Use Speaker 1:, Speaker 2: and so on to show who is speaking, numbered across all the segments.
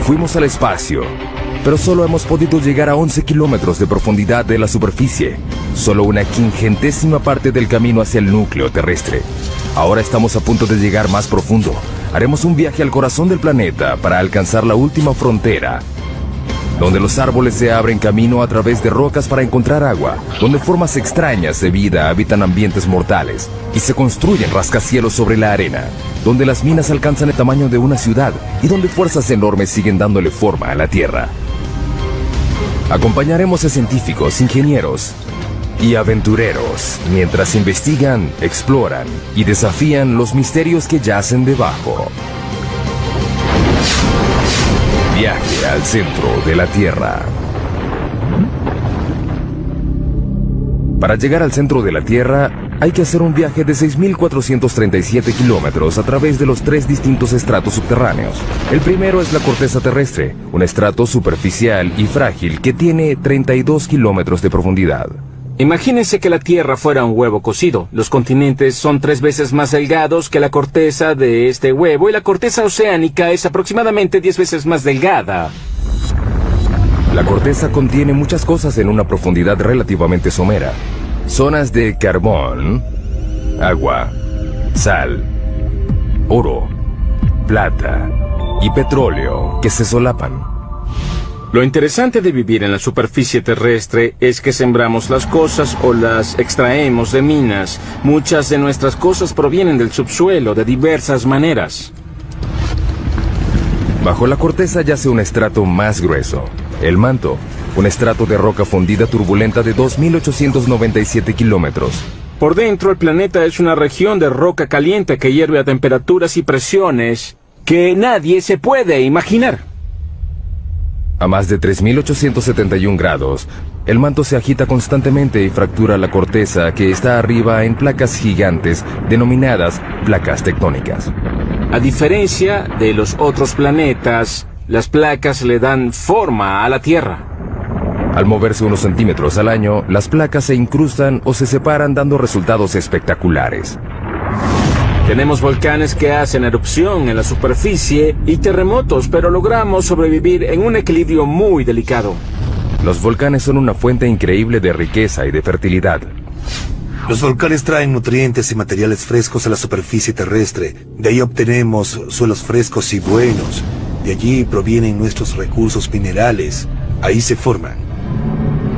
Speaker 1: Fuimos al espacio, pero solo hemos podido llegar a 11 kilómetros de profundidad de la superficie. Solo una quingentésima parte del camino hacia el núcleo terrestre. Ahora estamos a punto de llegar más profundo. Haremos un viaje al corazón del planeta para alcanzar la última frontera, donde los árboles se abren camino a través de rocas para encontrar agua, donde formas extrañas de vida habitan ambientes mortales y se construyen rascacielos sobre la arena, donde las minas alcanzan el tamaño de una ciudad y donde fuerzas enormes siguen dándole forma a la Tierra. Acompañaremos a científicos, ingenieros y aventureros mientras investigan, exploran y desafían los misterios que yacen debajo. Viaje al centro de la Tierra. Para llegar al centro de la Tierra, hay que hacer un viaje de 6.437 kilómetros a través de los 3 distintos estratos subterráneos. El primero es la corteza terrestre, un estrato superficial y frágil que tiene 32 kilómetros de profundidad.
Speaker 2: Imagínense que la Tierra fuera un huevo cocido. Los continentes son 3 veces más delgados que la corteza de este huevo y la corteza oceánica es aproximadamente 10 veces más delgada.
Speaker 1: La corteza contiene muchas cosas en una profundidad relativamente somera. Zonas de carbón, agua, sal, oro, plata y petróleo que se solapan.
Speaker 2: Lo interesante de vivir en la superficie terrestre es que sembramos las cosas o las extraemos de minas. Muchas de nuestras cosas provienen del subsuelo de diversas maneras.
Speaker 1: Bajo la corteza yace un estrato más grueso, el manto, un estrato de roca fundida turbulenta de 2.897 kilómetros.
Speaker 2: Por dentro, el planeta es una región de roca caliente que hierve a temperaturas y presiones que nadie se puede imaginar.
Speaker 1: A más de 3.871 grados, el manto se agita constantemente y fractura la corteza que está arriba en placas gigantes denominadas placas tectónicas.
Speaker 2: A diferencia de los otros planetas, las placas le dan forma a la Tierra.
Speaker 1: Al moverse unos centímetros al año, las placas se incrustan o se separan dando resultados espectaculares.
Speaker 2: Tenemos volcanes que hacen erupción en la superficie y terremotos, pero logramos sobrevivir en un equilibrio muy delicado.
Speaker 1: Los volcanes son una fuente increíble de riqueza y de fertilidad.
Speaker 3: Los volcanes traen nutrientes y materiales frescos a la superficie terrestre. De ahí obtenemos suelos frescos y buenos. De allí provienen nuestros recursos minerales. Ahí se forman.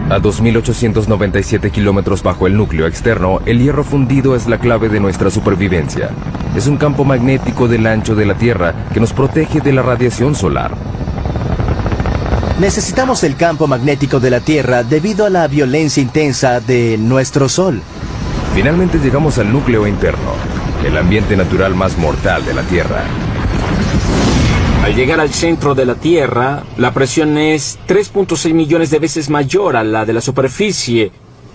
Speaker 1: A 2.897 kilómetros bajo el núcleo externo, el hierro fundido es la clave de nuestra supervivencia. Es un campo magnético del ancho de la Tierra que nos protege de la radiación solar.
Speaker 4: Necesitamos el campo magnético de la Tierra debido a la violencia intensa de nuestro Sol.
Speaker 1: Finalmente llegamos al núcleo interno, el ambiente natural más mortal de la Tierra.
Speaker 2: Al llegar al centro de la Tierra, la presión es 3.6 millones de veces mayor a la de la superficie.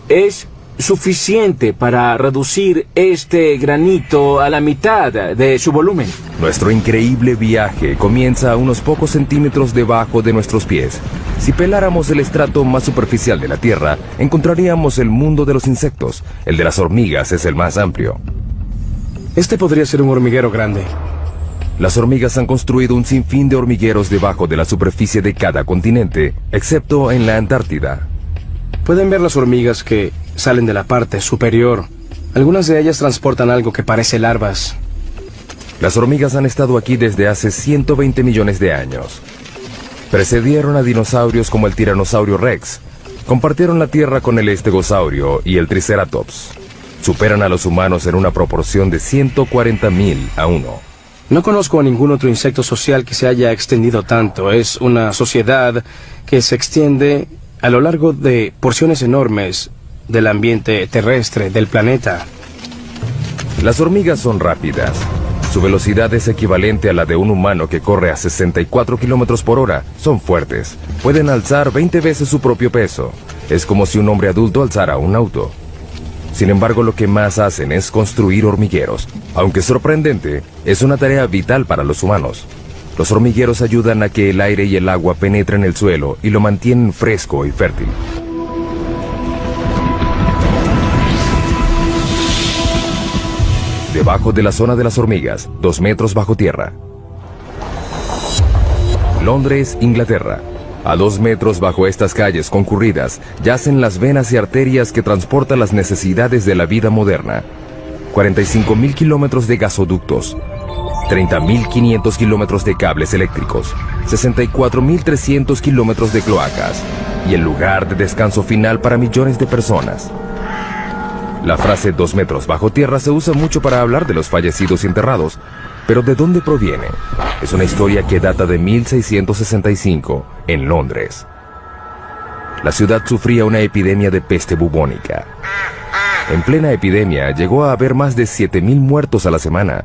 Speaker 2: Es suficiente para reducir este granito a la mitad de su volumen.
Speaker 1: Nuestro increíble viaje comienza a unos pocos centímetros debajo de nuestros pies. Si peláramos el estrato más superficial de la Tierra, encontraríamos el mundo de los insectos. El de las hormigas es el más amplio.
Speaker 5: Este podría ser un hormiguero grande.
Speaker 1: Las hormigas han construido un sinfín de hormigueros debajo de la superficie de cada continente, excepto en la Antártida.
Speaker 5: Pueden ver las hormigas que salen de la parte superior. Algunas de ellas transportan algo que parece larvas.
Speaker 1: Las hormigas han estado aquí desde hace 120 millones de años. Precedieron a dinosaurios como el Tiranosaurio Rex. Compartieron la Tierra con el Estegosaurio y el Triceratops. Superan a los humanos en una proporción de 140.000 a 1.
Speaker 5: No conozco a ningún otro insecto social que se haya extendido tanto. Es una sociedad que se extiende a lo largo de porciones enormes del ambiente terrestre del planeta.
Speaker 1: Las hormigas son rápidas. Su velocidad es equivalente a la de un humano que corre a 64 kilómetros por hora. Son fuertes. Pueden alzar 20 veces su propio peso. Es como si un hombre adulto alzara un auto. Sin embargo, lo que más hacen es construir hormigueros. Aunque sorprendente, es una tarea vital para los humanos. Los hormigueros ayudan a que el aire y el agua penetren el suelo y lo mantienen fresco y fértil. Debajo de la zona de las hormigas, 2 metros bajo tierra. Londres, Inglaterra. A 2 metros bajo estas calles concurridas yacen las venas y arterias que transportan las necesidades de la vida moderna. 45.000 kilómetros de gasoductos, 30.500 kilómetros de cables eléctricos, 64.300 kilómetros de cloacas y el lugar de descanso final para millones de personas. La frase 2 metros bajo tierra se usa mucho para hablar de los fallecidos y enterrados, pero ¿de dónde proviene? Es una historia que data de 1665 en Londres. La ciudad sufría una epidemia de peste bubónica. En plena epidemia llegó a haber más de 7.000 muertos a la semana.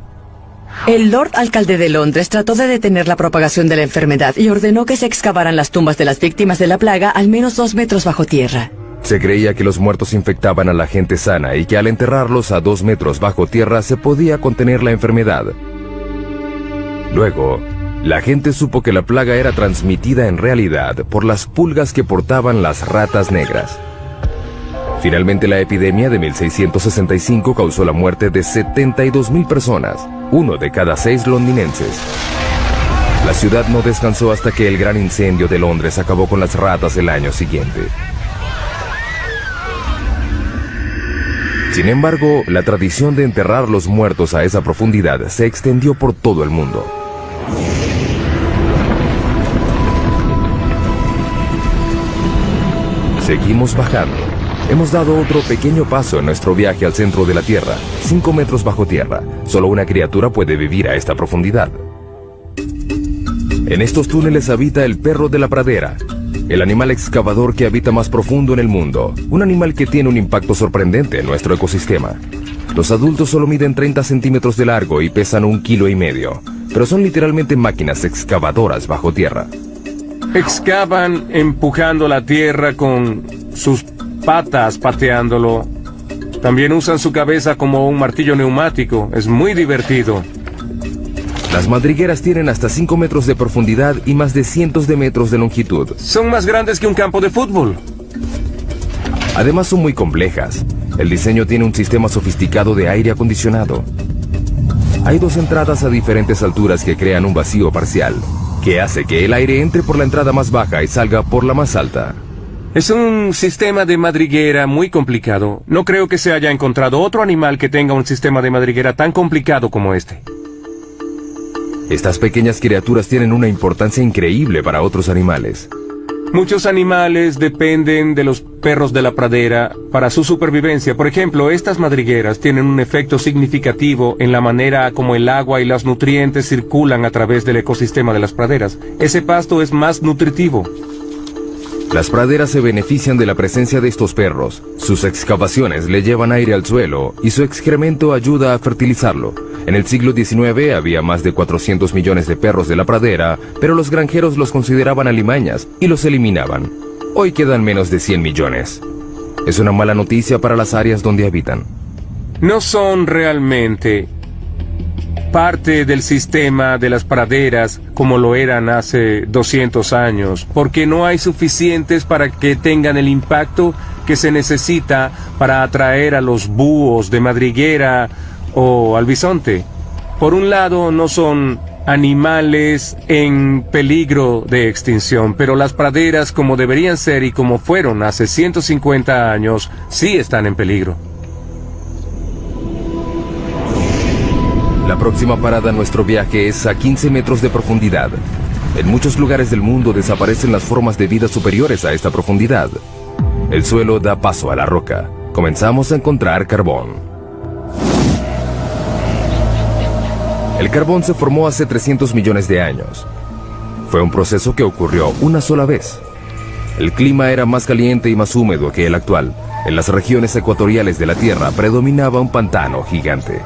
Speaker 6: El Lord Alcalde de Londres trató de detener la propagación de la enfermedad y ordenó que se excavaran las tumbas de las víctimas de la plaga al menos 2 metros bajo tierra.
Speaker 1: Se creía que los muertos infectaban a la gente sana y que al enterrarlos a 2 metros bajo tierra se podía contener la enfermedad. Luego, la gente supo que la plaga era transmitida en realidad por las pulgas que portaban las ratas negras. Finalmente, la epidemia de 1665 causó la muerte de 72.000 personas, 1 de cada 6 londinenses. La ciudad no descansó hasta que el gran incendio de Londres acabó con las ratas el año siguiente. Sin embargo, la tradición de enterrar los muertos a esa profundidad se extendió por todo el mundo. Seguimos bajando. Hemos dado otro pequeño paso en nuestro viaje al centro de la Tierra, 5 metros bajo tierra. Solo una criatura puede vivir a esta profundidad. En estos túneles habita el perro de la pradera, el animal excavador que habita más profundo en el mundo, un animal que tiene un impacto sorprendente en nuestro ecosistema. Los adultos solo miden 30 centímetros de largo y pesan 1,5 kilos, pero son literalmente máquinas excavadoras bajo tierra.
Speaker 7: Excavan empujando la tierra con sus patas, pateándolo. También usan su cabeza como un martillo neumático. Es muy divertido.
Speaker 1: Las madrigueras tienen hasta 5 metros de profundidad y más de cientos de metros de longitud.
Speaker 7: Son más grandes que un campo de fútbol.
Speaker 1: Además son muy complejas. El diseño tiene un sistema sofisticado de aire acondicionado. Hay 2 entradas a diferentes alturas que crean un vacío parcial, que hace que el aire entre por la entrada más baja y salga por la más alta.
Speaker 7: Es un sistema de madriguera muy complicado. No creo que se haya encontrado otro animal que tenga un sistema de madriguera tan complicado como este.
Speaker 1: Estas pequeñas criaturas tienen una importancia increíble para otros animales.
Speaker 7: Muchos animales dependen de los perros de la pradera para su supervivencia. Por ejemplo, estas madrigueras tienen un efecto significativo en la manera como el agua y los nutrientes circulan a través del ecosistema de las praderas. Ese pasto es más nutritivo.
Speaker 1: Las praderas se benefician de la presencia de estos perros. Sus excavaciones le llevan aire al suelo y su excremento ayuda a fertilizarlo. En el siglo XIX había más de 400 millones de perros de la pradera, pero los granjeros los consideraban alimañas y los eliminaban. Hoy quedan menos de 100 millones. Es una mala noticia para las áreas donde habitan.
Speaker 7: No son realmente parte del sistema de las praderas como lo eran hace 200 años, porque no hay suficientes para que tengan el impacto que se necesita para atraer a los búhos de madriguera o al bisonte. Por un lado, no son animales en peligro de extinción, pero las praderas, como deberían ser y como fueron hace 150 años, sí están en peligro.
Speaker 1: La próxima parada en nuestro viaje es a 15 metros de profundidad. En muchos lugares del mundo desaparecen las formas de vida superiores a esta profundidad. El suelo da paso a la roca. Comenzamos a encontrar carbón. El carbón se formó hace 300 millones de años. Fue un proceso que ocurrió una sola vez. El clima era más caliente y más húmedo que el actual. En las regiones ecuatoriales de la Tierra predominaba un pantano gigante.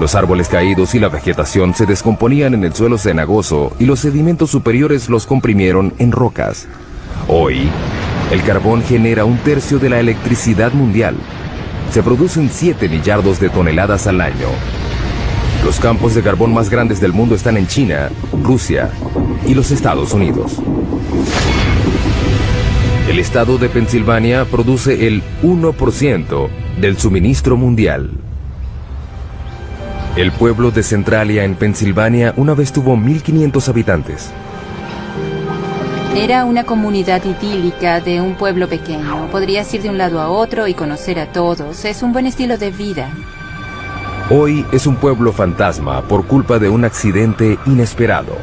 Speaker 1: Los árboles caídos y la vegetación se descomponían en el suelo cenagoso y los sedimentos superiores los comprimieron en rocas. Hoy, el carbón genera 1/3 de la electricidad mundial. Se producen 7 millardos de toneladas al año. Los campos de carbón más grandes del mundo están en China, Rusia y los Estados Unidos. El estado de Pensilvania produce el 1% del suministro mundial. El pueblo de Centralia en Pensilvania una vez tuvo 1.500 habitantes.
Speaker 8: Era una comunidad idílica de un pueblo pequeño. Podrías ir de un lado a otro y conocer a todos. Es un buen estilo de vida.
Speaker 1: Hoy es un pueblo fantasma por culpa de un accidente inesperado.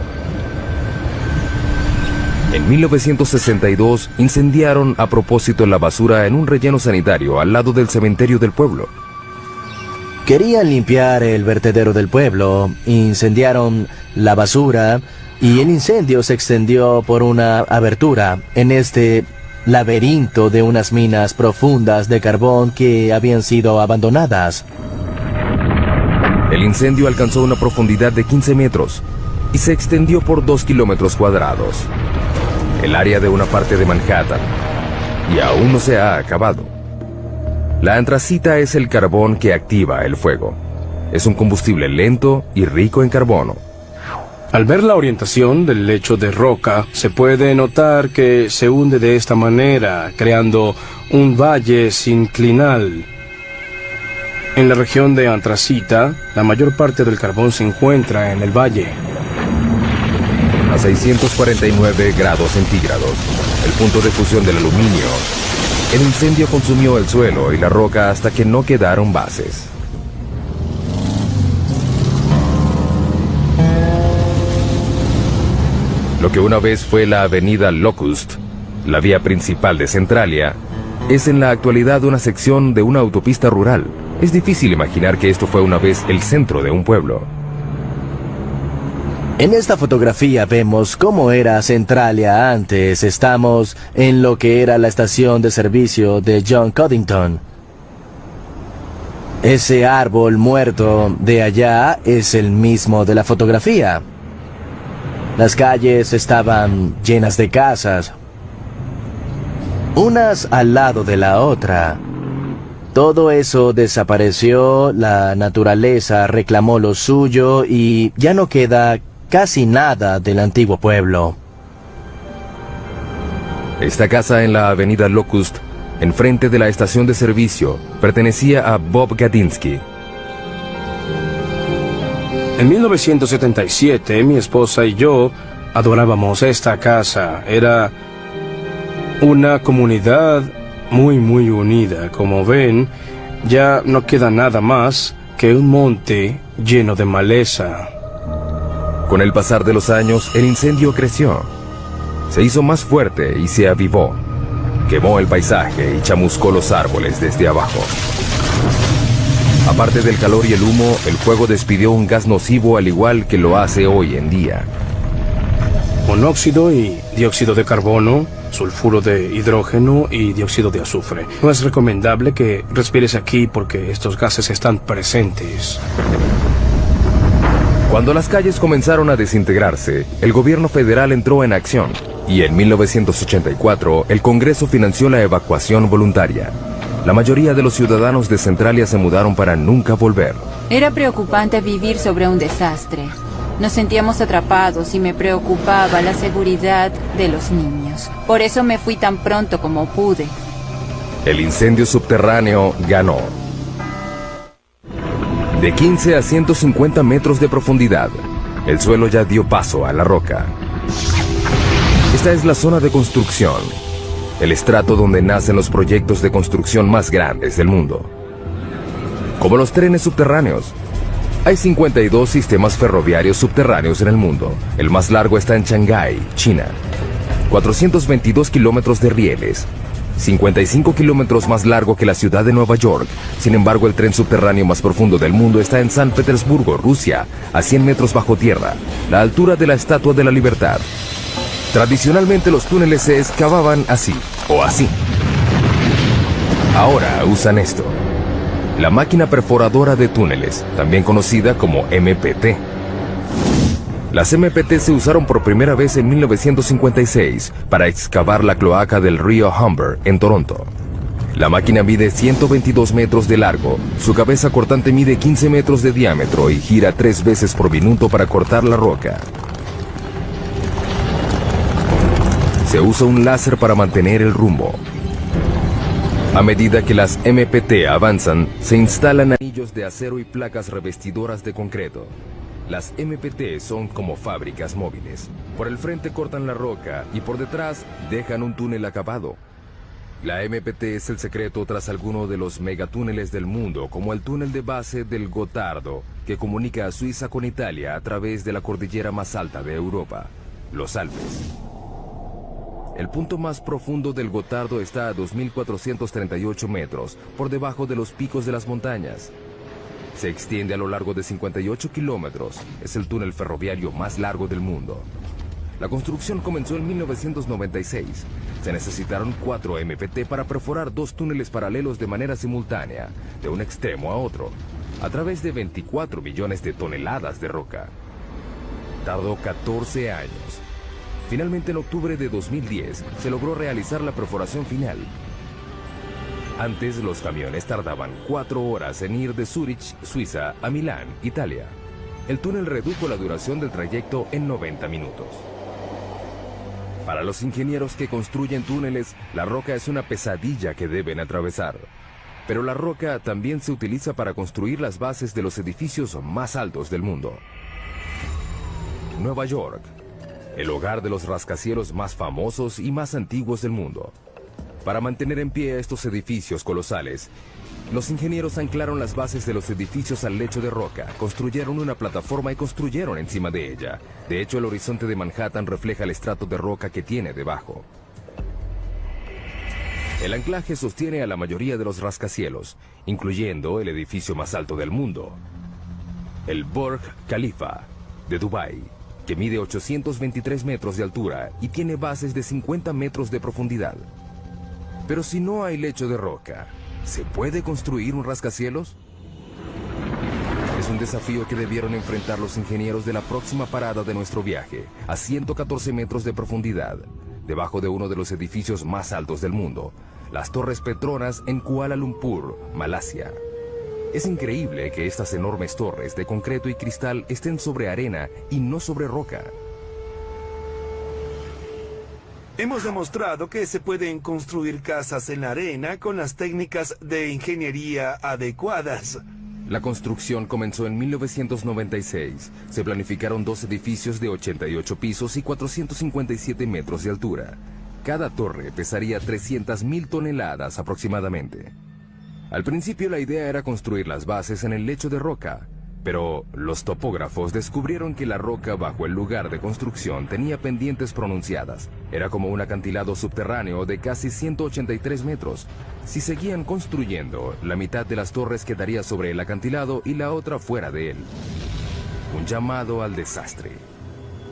Speaker 1: En 1962 incendiaron a propósito la basura en un relleno sanitario al lado del cementerio del pueblo.
Speaker 4: Querían limpiar el vertedero del pueblo, incendiaron la basura y el incendio se extendió por una abertura en este laberinto de unas minas profundas de carbón que habían sido abandonadas.
Speaker 1: El incendio alcanzó una profundidad de 15 metros y se extendió por 2 kilómetros cuadrados. El área de una parte de Manhattan, y aún no se ha acabado. La antracita es el carbón que activa el fuego. Es un combustible lento y rico en carbono.
Speaker 5: Al ver la orientación del lecho de roca, se puede notar que se hunde de esta manera, creando un valle sinclinal. En la región de antracita, la mayor parte del carbón se encuentra en el valle.
Speaker 1: A 649 grados centígrados, el punto de fusión del aluminio, el incendio consumió el suelo y la roca hasta que no quedaron bases. Lo que una vez fue la avenida Locust, la vía principal de Centralia, es en la actualidad una sección de una autopista rural. Es difícil imaginar que esto fue una vez el centro de un pueblo.
Speaker 4: En esta fotografía vemos cómo era Centralia antes. Estamos en lo que era la estación de servicio de John Coddington. Ese árbol muerto de allá es el mismo de la fotografía. Las calles estaban llenas de casas, unas al lado de la otra. Todo eso desapareció, la naturaleza reclamó lo suyo y ya no queda casi nada del antiguo pueblo.
Speaker 1: Esta casa en la avenida Locust, enfrente de la estación de servicio, pertenecía a Bob Gadinsky.
Speaker 5: En 1977, mi esposa y yo adorábamos esta casa. Era una comunidad muy unida. Como ven, ya no queda nada más que un monte lleno de maleza.
Speaker 1: Con el pasar de los años, el incendio creció. Se hizo más fuerte y se avivó. Quemó el paisaje y chamuscó los árboles desde abajo. Aparte del calor y el humo, el fuego despidió un gas nocivo al igual que lo hace hoy en día.
Speaker 5: Monóxido y dióxido de carbono, sulfuro de hidrógeno y dióxido de azufre. No es recomendable que respires aquí porque estos gases están presentes.
Speaker 1: Cuando las calles comenzaron a desintegrarse, el gobierno federal entró en acción y en 1984 el Congreso financió la evacuación voluntaria. La mayoría de los ciudadanos de Centralia se mudaron para nunca volver.
Speaker 8: Era preocupante vivir sobre un desastre. Nos sentíamos atrapados y me preocupaba la seguridad de los niños. Por eso me fui tan pronto como pude.
Speaker 1: El incendio subterráneo ganó. De 15 a 150 metros de profundidad, el suelo ya dio paso a la roca. Esta es la zona de construcción, el estrato donde nacen los proyectos de construcción más grandes del mundo. Como los trenes subterráneos, hay 52 sistemas ferroviarios subterráneos en el mundo. El más largo está en Shanghái, China. 422 kilómetros de rieles. 55 kilómetros más largo que la ciudad de Nueva York. Sin embargo, el tren subterráneo más profundo del mundo está en San Petersburgo, Rusia, a 100 metros bajo tierra, la altura de la Estatua de la Libertad. Tradicionalmente los túneles se excavaban así, o así. Ahora usan esto. La máquina perforadora de túneles, también conocida como MPT. Las MPT se usaron por primera vez en 1956 para excavar la cloaca del río Humber en Toronto. La máquina mide 122 metros de largo, su cabeza cortante mide 15 metros de diámetro y gira 3 veces por minuto para cortar la roca. Se usa un láser para mantener el rumbo. A medida que las MPT avanzan, se instalan anillos de acero y placas revestidoras de concreto. Las MPT son como fábricas móviles. Por el frente cortan la roca y por detrás dejan un túnel acabado. La MPT es el secreto tras alguno de los megatúneles del mundo, como el túnel de base del Gotardo, que comunica a Suiza con Italia a través de la cordillera más alta de Europa, los Alpes. El punto más profundo del Gotardo está a 2.438 metros, por debajo de los picos de las montañas. Se extiende a lo largo de 58 kilómetros. Es el túnel ferroviario más largo del mundo. La construcción comenzó en 1996. Se necesitaron 4 MPT para perforar 2 túneles paralelos de manera simultánea, de un extremo a otro, a través de 24 millones de toneladas de roca. Tardó 14 años. Finalmente, en octubre de 2010, se logró realizar la perforación final. Antes, los camiones tardaban 4 horas en ir de Zúrich, Suiza, a Milán, Italia. El túnel redujo la duración del trayecto en 90 minutos. Para los ingenieros que construyen túneles, la roca es una pesadilla que deben atravesar. Pero la roca también se utiliza para construir las bases de los edificios más altos del mundo. Nueva York, el hogar de los rascacielos más famosos y más antiguos del mundo. Para mantener en pie estos edificios colosales, los ingenieros anclaron las bases de los edificios al lecho de roca, construyeron una plataforma y construyeron encima de ella. De hecho, el horizonte de Manhattan refleja el estrato de roca que tiene debajo. El anclaje sostiene a la mayoría de los rascacielos, incluyendo el edificio más alto del mundo, el Burj Khalifa de Dubái, que mide 823 metros de altura y tiene bases de 50 metros de profundidad. Pero si no hay lecho de roca, ¿se puede construir un rascacielos? Es un desafío que debieron enfrentar los ingenieros de la próxima parada de nuestro viaje, a 114 metros de profundidad, debajo de uno de los edificios más altos del mundo, las Torres Petronas en Kuala Lumpur, Malasia. Es increíble que estas enormes torres de concreto y cristal estén sobre arena y no sobre roca.
Speaker 3: Hemos demostrado que se pueden construir casas en la arena con las técnicas de ingeniería adecuadas.
Speaker 1: La construcción comenzó en 1996. Se planificaron 2 edificios de 88 pisos y 457 metros de altura. Cada torre pesaría 300.000 toneladas aproximadamente. Al principio la idea era construir las bases en el lecho de roca, pero los topógrafos descubrieron que la roca bajo el lugar de construcción tenía pendientes pronunciadas. Era como un acantilado subterráneo de casi 183 metros. Si seguían construyendo, la mitad de las torres quedaría sobre el acantilado y la otra fuera de él. Un llamado al desastre.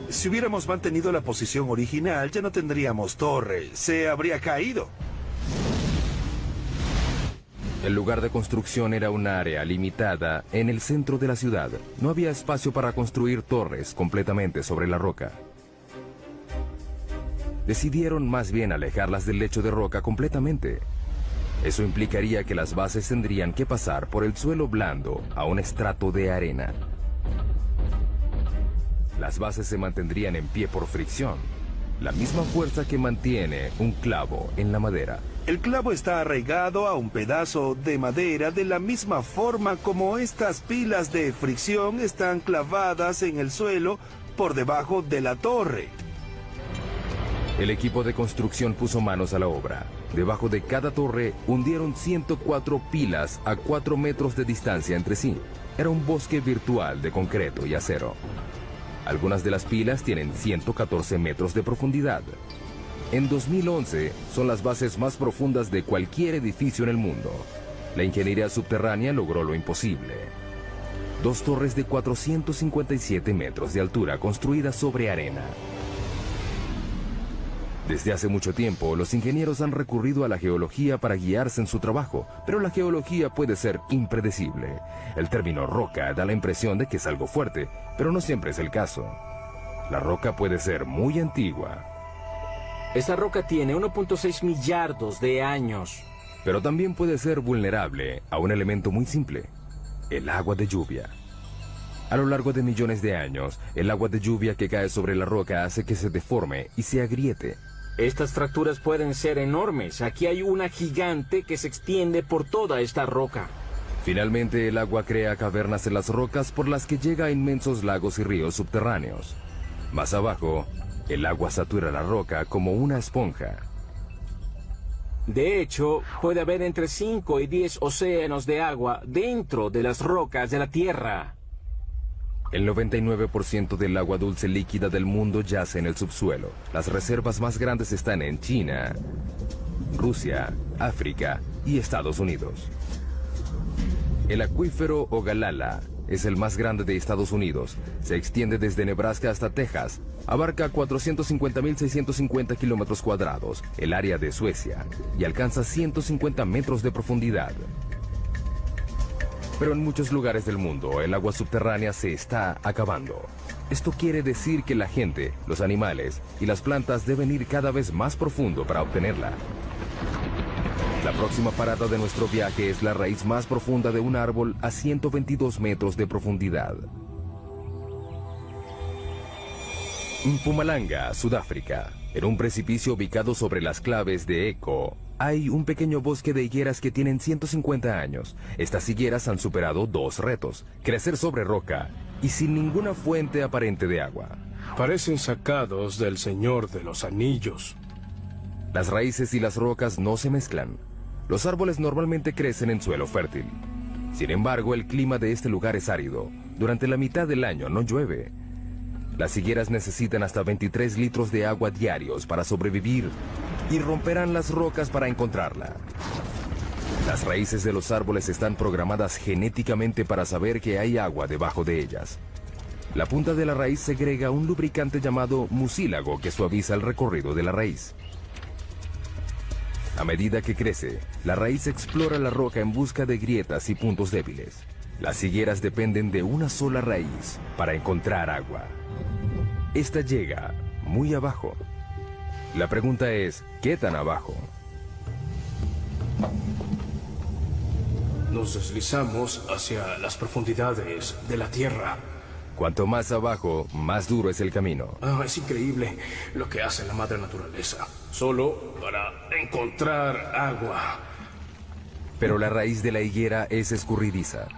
Speaker 3: Si hubiéramos mantenido la posición original, ya no tendríamos torre. Se habría caído.
Speaker 1: El lugar de construcción era un área limitada en el centro de la ciudad. No había espacio para construir torres completamente sobre la roca. Decidieron más bien alejarlas del lecho de roca completamente. Eso implicaría que las bases tendrían que pasar por el suelo blando a un estrato de arena. Las bases se mantendrían en pie por fricción, la misma fuerza que mantiene un clavo en la madera.
Speaker 3: El clavo está arraigado a un pedazo de madera de la misma forma como estas pilas de fricción están clavadas en el suelo por debajo de la torre.
Speaker 1: El equipo de construcción puso manos a la obra. Debajo de cada torre hundieron 104 pilas a 4 metros de distancia entre sí. Era un bosque virtual de concreto y acero. Algunas de las pilas tienen 114 metros de profundidad. En 2011 son las bases más profundas de cualquier edificio en el mundo. La ingeniería subterránea logró lo imposible. 2 torres de 457 metros de altura construidas sobre arena. Desde hace mucho tiempo, los ingenieros han recurrido a la geología para guiarse en su trabajo, pero la geología puede ser impredecible. El término roca da la impresión de que es algo fuerte, pero no siempre es el caso. La roca puede ser muy antigua.
Speaker 2: Esta roca tiene 1.6 millardos de años.
Speaker 1: Pero también puede ser vulnerable a un elemento muy simple: el agua de lluvia. A lo largo de millones de años, el agua de lluvia que cae sobre la roca hace que se deforme y se agriete.
Speaker 2: Estas fracturas pueden ser enormes. Aquí hay una gigante que se extiende por toda esta roca.
Speaker 1: Finalmente, el agua crea cavernas en las rocas por las que llega a inmensos lagos y ríos subterráneos. Más abajo, el agua satura la roca como una esponja.
Speaker 2: De hecho, puede haber entre 5 y 10 océanos de agua dentro de las rocas de la Tierra.
Speaker 1: El 99% del agua dulce líquida del mundo yace en el subsuelo. Las reservas más grandes están en China, Rusia, África y Estados Unidos. El acuífero Ogallala es el más grande de Estados Unidos. Se extiende desde Nebraska hasta Texas. Abarca 450.650 kilómetros cuadrados, el área de Suecia, y alcanza 150 metros de profundidad. Pero en muchos lugares del mundo, el agua subterránea se está acabando. Esto quiere decir que la gente, los animales y las plantas deben ir cada vez más profundo para obtenerla. La próxima parada de nuestro viaje es la raíz más profunda de un árbol a 122 metros de profundidad. Mpumalanga, Sudáfrica. En un precipicio ubicado sobre las claves de Eco, hay un pequeño bosque de higueras que tienen 150 años. Estas higueras han superado 2 retos: crecer sobre roca y sin ninguna fuente aparente de agua.
Speaker 5: Parecen sacados del Señor de los Anillos.
Speaker 1: Las raíces y las rocas no se mezclan. Los árboles normalmente crecen en suelo fértil. Sin embargo, el clima de este lugar es árido. Durante la mitad del año no llueve. Las higueras necesitan hasta 23 litros de agua diarios para sobrevivir y romperán las rocas para encontrarla. Las raíces de los árboles están programadas genéticamente para saber que hay agua debajo de ellas. La punta de la raíz segrega un lubricante llamado mucílago que suaviza el recorrido de la raíz. A medida que crece, la raíz explora la roca en busca de grietas y puntos débiles. Las higueras dependen de una sola raíz para encontrar agua. Esta llega muy abajo. La pregunta es, ¿qué tan abajo?
Speaker 5: Nos deslizamos hacia las profundidades de la Tierra.
Speaker 1: Cuanto más abajo, más duro es el camino.
Speaker 5: Es increíble lo que hace la madre naturaleza, solo para encontrar agua.
Speaker 1: Pero la raíz de la higuera es escurridiza.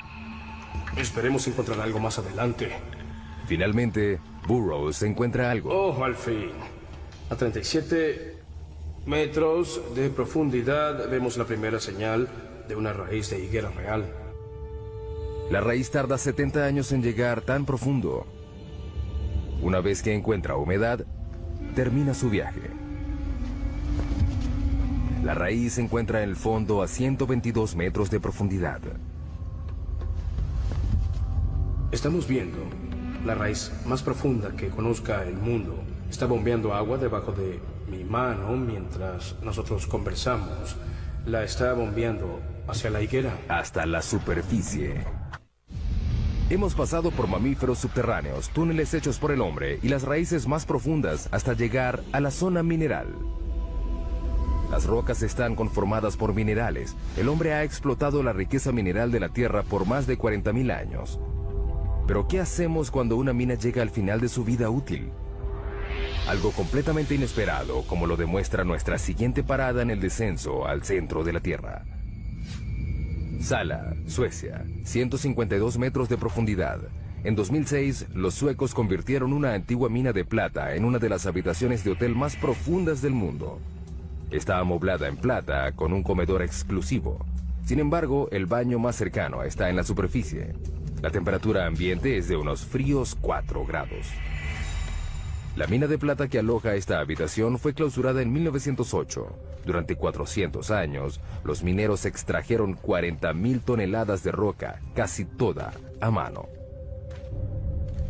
Speaker 5: Esperemos encontrar algo más adelante.
Speaker 1: Finalmente, Burroughs encuentra algo.
Speaker 5: ¡Oh, al fin! A 37 metros de profundidad vemos la primera señal de una raíz de higuera real.
Speaker 1: La raíz tarda 70 años en llegar tan profundo. Una vez que encuentra humedad, termina su viaje. La raíz se encuentra en el fondo a 122 metros de profundidad.
Speaker 5: Estamos viendo la raíz más profunda que conozca el mundo. Está bombeando agua debajo de mi mano mientras nosotros conversamos. La está bombeando hacia la higuera.
Speaker 1: Hasta la superficie. Hemos pasado por mamíferos subterráneos, túneles hechos por el hombre y las raíces más profundas hasta llegar a la zona mineral. Las rocas están conformadas por minerales. El hombre ha explotado la riqueza mineral de la Tierra por más de 40.000 años. Pero ¿qué hacemos cuando una mina llega al final de su vida útil? Algo completamente inesperado, como lo demuestra nuestra siguiente parada en el descenso al centro de la Tierra. Sala, Suecia, 152 metros de profundidad. En 2006, los suecos convirtieron una antigua mina de plata en una de las habitaciones de hotel más profundas del mundo. Está amoblada en plata con un comedor exclusivo. Sin embargo, el baño más cercano está en la superficie. La temperatura ambiente es de unos fríos 4 grados. La mina de plata que aloja esta habitación fue clausurada en 1908. Durante 400 años, los mineros extrajeron 40.000 toneladas de roca, casi toda a mano.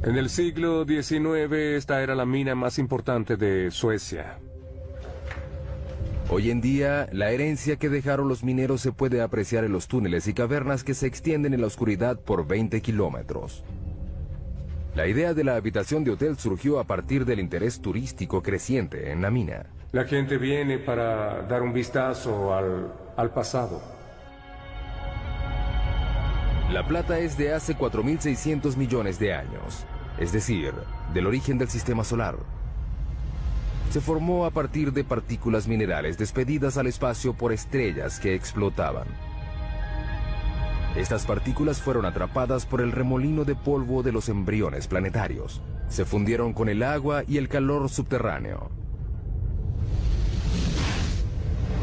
Speaker 7: En el siglo XIX, esta era la mina más importante de Suecia.
Speaker 1: Hoy en día, la herencia que dejaron los mineros se puede apreciar en los túneles y cavernas que se extienden en la oscuridad por 20 kilómetros. La idea de la habitación de hotel surgió a partir del interés turístico creciente en la mina.
Speaker 7: La gente viene para dar un vistazo al pasado.
Speaker 1: La plata es de hace 4.600 millones de años, es decir, del origen del sistema solar. Se formó a partir de partículas minerales despedidas al espacio por estrellas que explotaban. Estas partículas fueron atrapadas por el remolino de polvo de los embriones planetarios. Se fundieron con el agua y el calor subterráneo.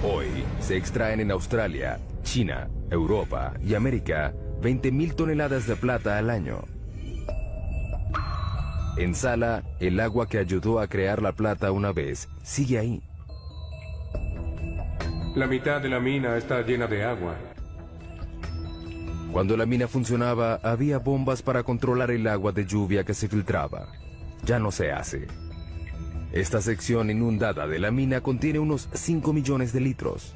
Speaker 1: Hoy se extraen en Australia, China, Europa y América 20.000 toneladas de plata al año. En Sala, el agua que ayudó a crear la plata una vez sigue ahí.
Speaker 7: La mitad de la mina está llena de agua.
Speaker 1: Cuando la mina funcionaba, había bombas para controlar el agua de lluvia que se filtraba. Ya no se hace. Esta sección inundada de la mina contiene unos 5 millones de litros.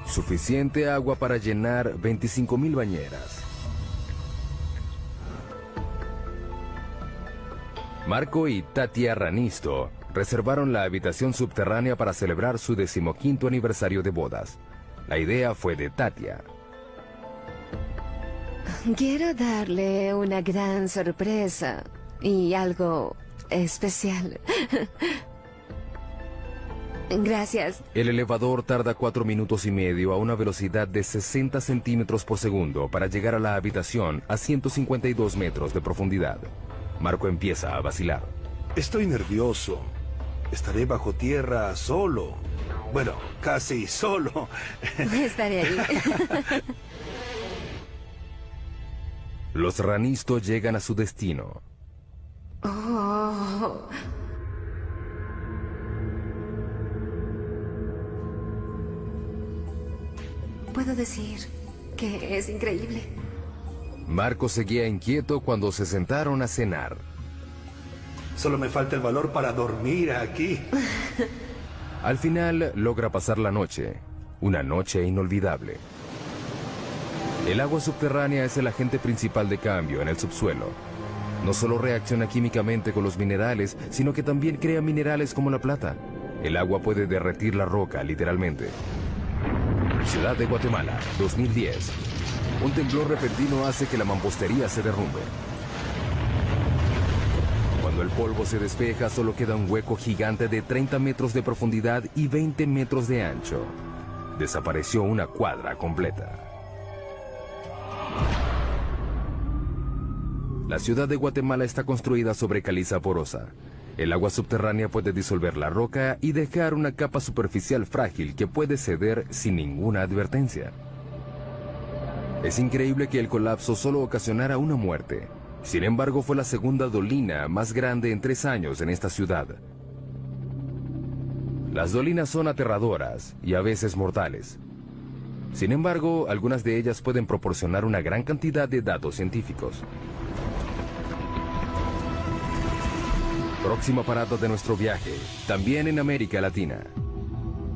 Speaker 1: Suficiente agua para llenar 25.000 bañeras. Marco y Tatia Ranisto reservaron la habitación subterránea para celebrar su 15º aniversario de bodas. La idea fue de Tatia.
Speaker 9: Quiero darle una gran sorpresa y algo especial. Gracias.
Speaker 1: El elevador tarda 4 minutos y medio a una velocidad de 60 centímetros por segundo para llegar a la habitación a 152 metros de profundidad. Marco empieza a vacilar.
Speaker 3: Estoy nervioso. Estaré bajo tierra solo. Bueno, casi solo.
Speaker 9: Estaré ahí.
Speaker 1: Los Ranisto llegan a su destino.
Speaker 9: Oh. Puedo decir que es increíble.
Speaker 1: Marco seguía inquieto cuando se sentaron a cenar.
Speaker 3: Solo me falta el valor para dormir aquí.
Speaker 1: Al final logra pasar la noche. Una noche inolvidable. El agua subterránea es el agente principal de cambio en el subsuelo. No solo reacciona químicamente con los minerales, sino que también crea minerales como la plata. El agua puede derretir la roca, literalmente. Ciudad de Guatemala, 2010. Un temblor repentino hace que la mampostería se derrumbe. Cuando el polvo se despeja, solo queda un hueco gigante de 30 metros de profundidad y 20 metros de ancho. Desapareció una cuadra completa. La ciudad de Guatemala está construida sobre caliza porosa. El agua subterránea puede disolver la roca y dejar una capa superficial frágil que puede ceder sin ninguna advertencia. Es increíble que el colapso solo ocasionara una muerte. Sin embargo, fue la segunda dolina más grande en 3 años en esta ciudad. Las dolinas son aterradoras y a veces mortales. Sin embargo, algunas de ellas pueden proporcionar una gran cantidad de datos científicos. Próxima parada de nuestro viaje, también en América Latina.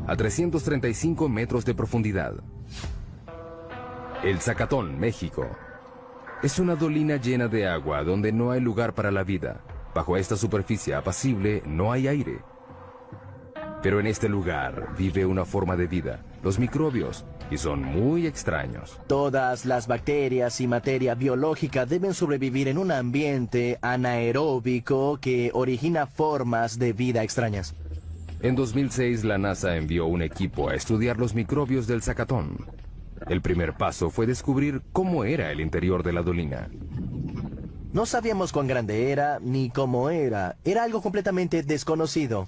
Speaker 1: A 335 metros de profundidad. El Zacatón, México. Es una dolina llena de agua donde no hay lugar para la vida. Bajo esta superficie apacible no hay aire. Pero en este lugar vive una forma de vida, los microbios, y son muy extraños.
Speaker 4: Todas las bacterias y materia biológica deben sobrevivir en un ambiente anaeróbico que origina formas de vida extrañas.
Speaker 1: En 2006, la NASA envió un equipo a estudiar los microbios del Zacatón. El primer paso fue descubrir cómo era el interior de la dolina.
Speaker 4: No sabíamos cuán grande era ni cómo era. Era algo completamente desconocido.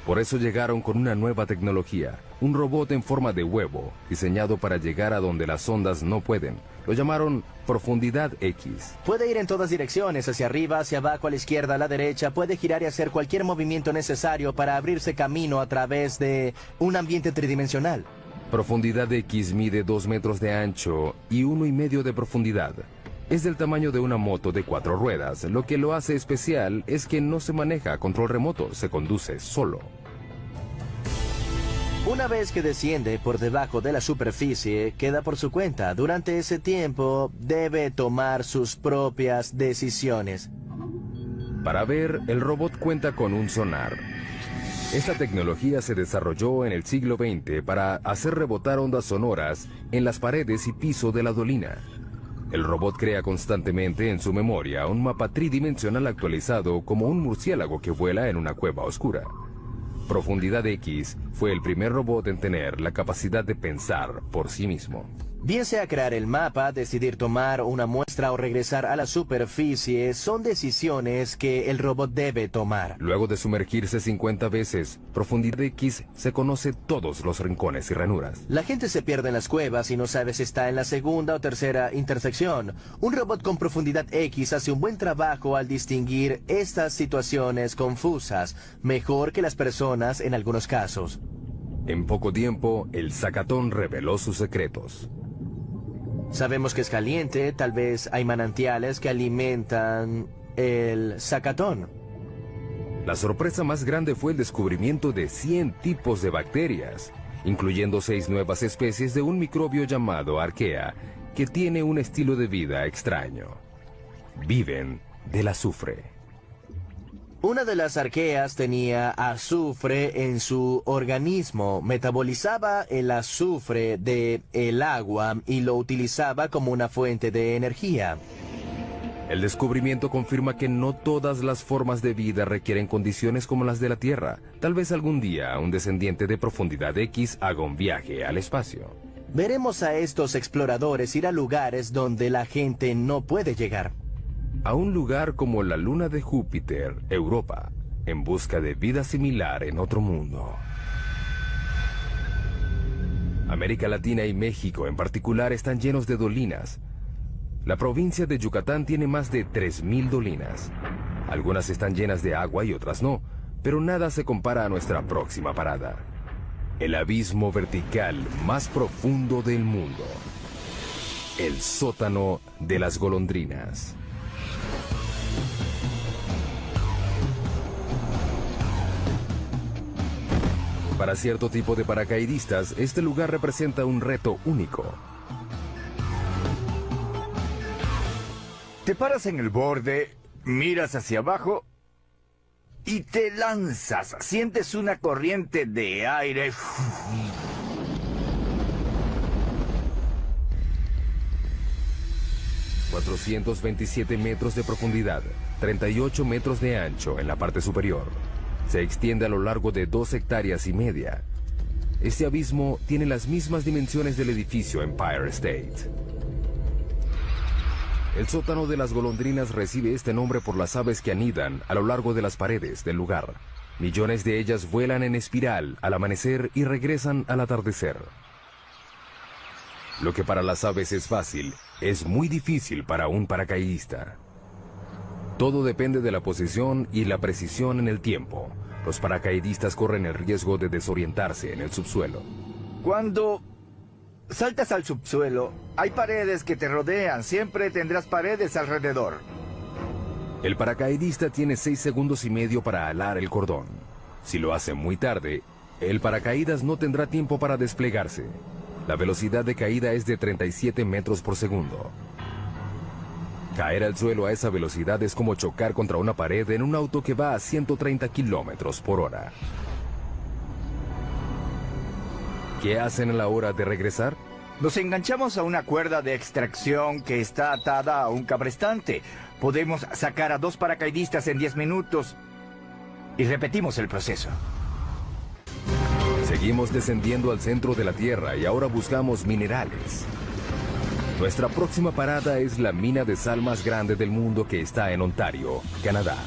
Speaker 1: Por eso llegaron con una nueva tecnología, un robot en forma de huevo, diseñado para llegar a donde las ondas no pueden. Lo llamaron Profundidad X.
Speaker 4: Puede ir en todas direcciones, hacia arriba, hacia abajo, a la izquierda, a la derecha. Puede girar y hacer cualquier movimiento necesario para abrirse camino a través de un ambiente tridimensional.
Speaker 1: Profundidad X mide 2 metros de ancho y 1,5 de profundidad. Es del tamaño de una moto de 4 ruedas. Lo que lo hace especial es que no se maneja a control remoto, se conduce solo.
Speaker 4: Una vez que desciende por debajo de la superficie, queda por su cuenta. Durante ese tiempo, debe tomar sus propias decisiones.
Speaker 1: Para ver, el robot cuenta con un sonar. Esta tecnología se desarrolló en el siglo XX para hacer rebotar ondas sonoras en las paredes y piso de la dolina. El robot crea constantemente en su memoria un mapa tridimensional actualizado como un murciélago que vuela en una cueva oscura. Profundidad X fue el primer robot en tener la capacidad de pensar por sí mismo.
Speaker 4: Bien sea crear el mapa, decidir tomar una muestra o regresar a la superficie, son decisiones que el robot debe tomar.
Speaker 1: Luego de sumergirse 50 veces, Profundidad X se conoce todos los rincones y ranuras.
Speaker 4: La gente se pierde en las cuevas y no sabe si está en la segunda o tercera intersección. Un robot con Profundidad X hace un buen trabajo al distinguir estas situaciones confusas, mejor que las personas en algunos casos.
Speaker 1: En poco tiempo, el Zacatón reveló sus secretos.
Speaker 4: Sabemos que es caliente, tal vez hay manantiales que alimentan el Zacatón.
Speaker 1: La sorpresa más grande fue el descubrimiento de 100 tipos de bacterias, incluyendo 6 nuevas especies de un microbio llamado Archaea, que tiene un estilo de vida extraño. Viven del azufre.
Speaker 4: Una de las arqueas tenía azufre en su organismo, metabolizaba el azufre del agua y lo utilizaba como una fuente de energía.
Speaker 1: El descubrimiento confirma que no todas las formas de vida requieren condiciones como las de la Tierra. Tal vez algún día un descendiente de Profundidad X haga un viaje al espacio.
Speaker 4: Veremos a estos exploradores ir a lugares donde la gente no puede llegar.
Speaker 1: A un lugar como la luna de Júpiter, Europa, en busca de vida similar en otro mundo. América Latina y México en particular están llenos de dolinas. La provincia de Yucatán tiene más de 3.000 dolinas. Algunas están llenas de agua y otras no, pero nada se compara a nuestra próxima parada. El abismo vertical más profundo del mundo. El sótano de las golondrinas. Para cierto tipo de paracaidistas, este lugar representa un reto único.
Speaker 10: Te paras en el borde, miras hacia abajo y te lanzas. Sientes una corriente de aire.
Speaker 1: 427 metros de profundidad, 38 metros de ancho en la parte superior. Se extiende a lo largo de 2,5 hectáreas. Este abismo tiene las mismas dimensiones del edificio Empire State. El sótano de las golondrinas recibe este nombre por las aves que anidan a lo largo de las paredes del lugar. Millones de ellas vuelan en espiral al amanecer y regresan al atardecer. Lo que para las aves es fácil, es muy difícil para un paracaidista. Todo depende de la posición y la precisión en el tiempo. Los paracaidistas corren el riesgo de desorientarse en el subsuelo.
Speaker 10: Cuando saltas al subsuelo, hay paredes que te rodean. Siempre tendrás paredes alrededor.
Speaker 1: El paracaidista tiene 6,5 segundos para alar el cordón. Si lo hace muy tarde, el paracaídas no tendrá tiempo para desplegarse. La velocidad de caída es de 37 metros por segundo. Caer al suelo a esa velocidad es como chocar contra una pared en un auto que va a 130 kilómetros por hora. ¿Qué hacen a la hora de regresar?
Speaker 10: Nos enganchamos a una cuerda de extracción que está atada a un cabrestante. Podemos sacar a 2 paracaidistas en 10 minutos y repetimos el proceso.
Speaker 1: Seguimos descendiendo al centro de la Tierra y ahora buscamos minerales. Nuestra próxima parada es la mina de sal más grande del mundo que está en Ontario, Canadá.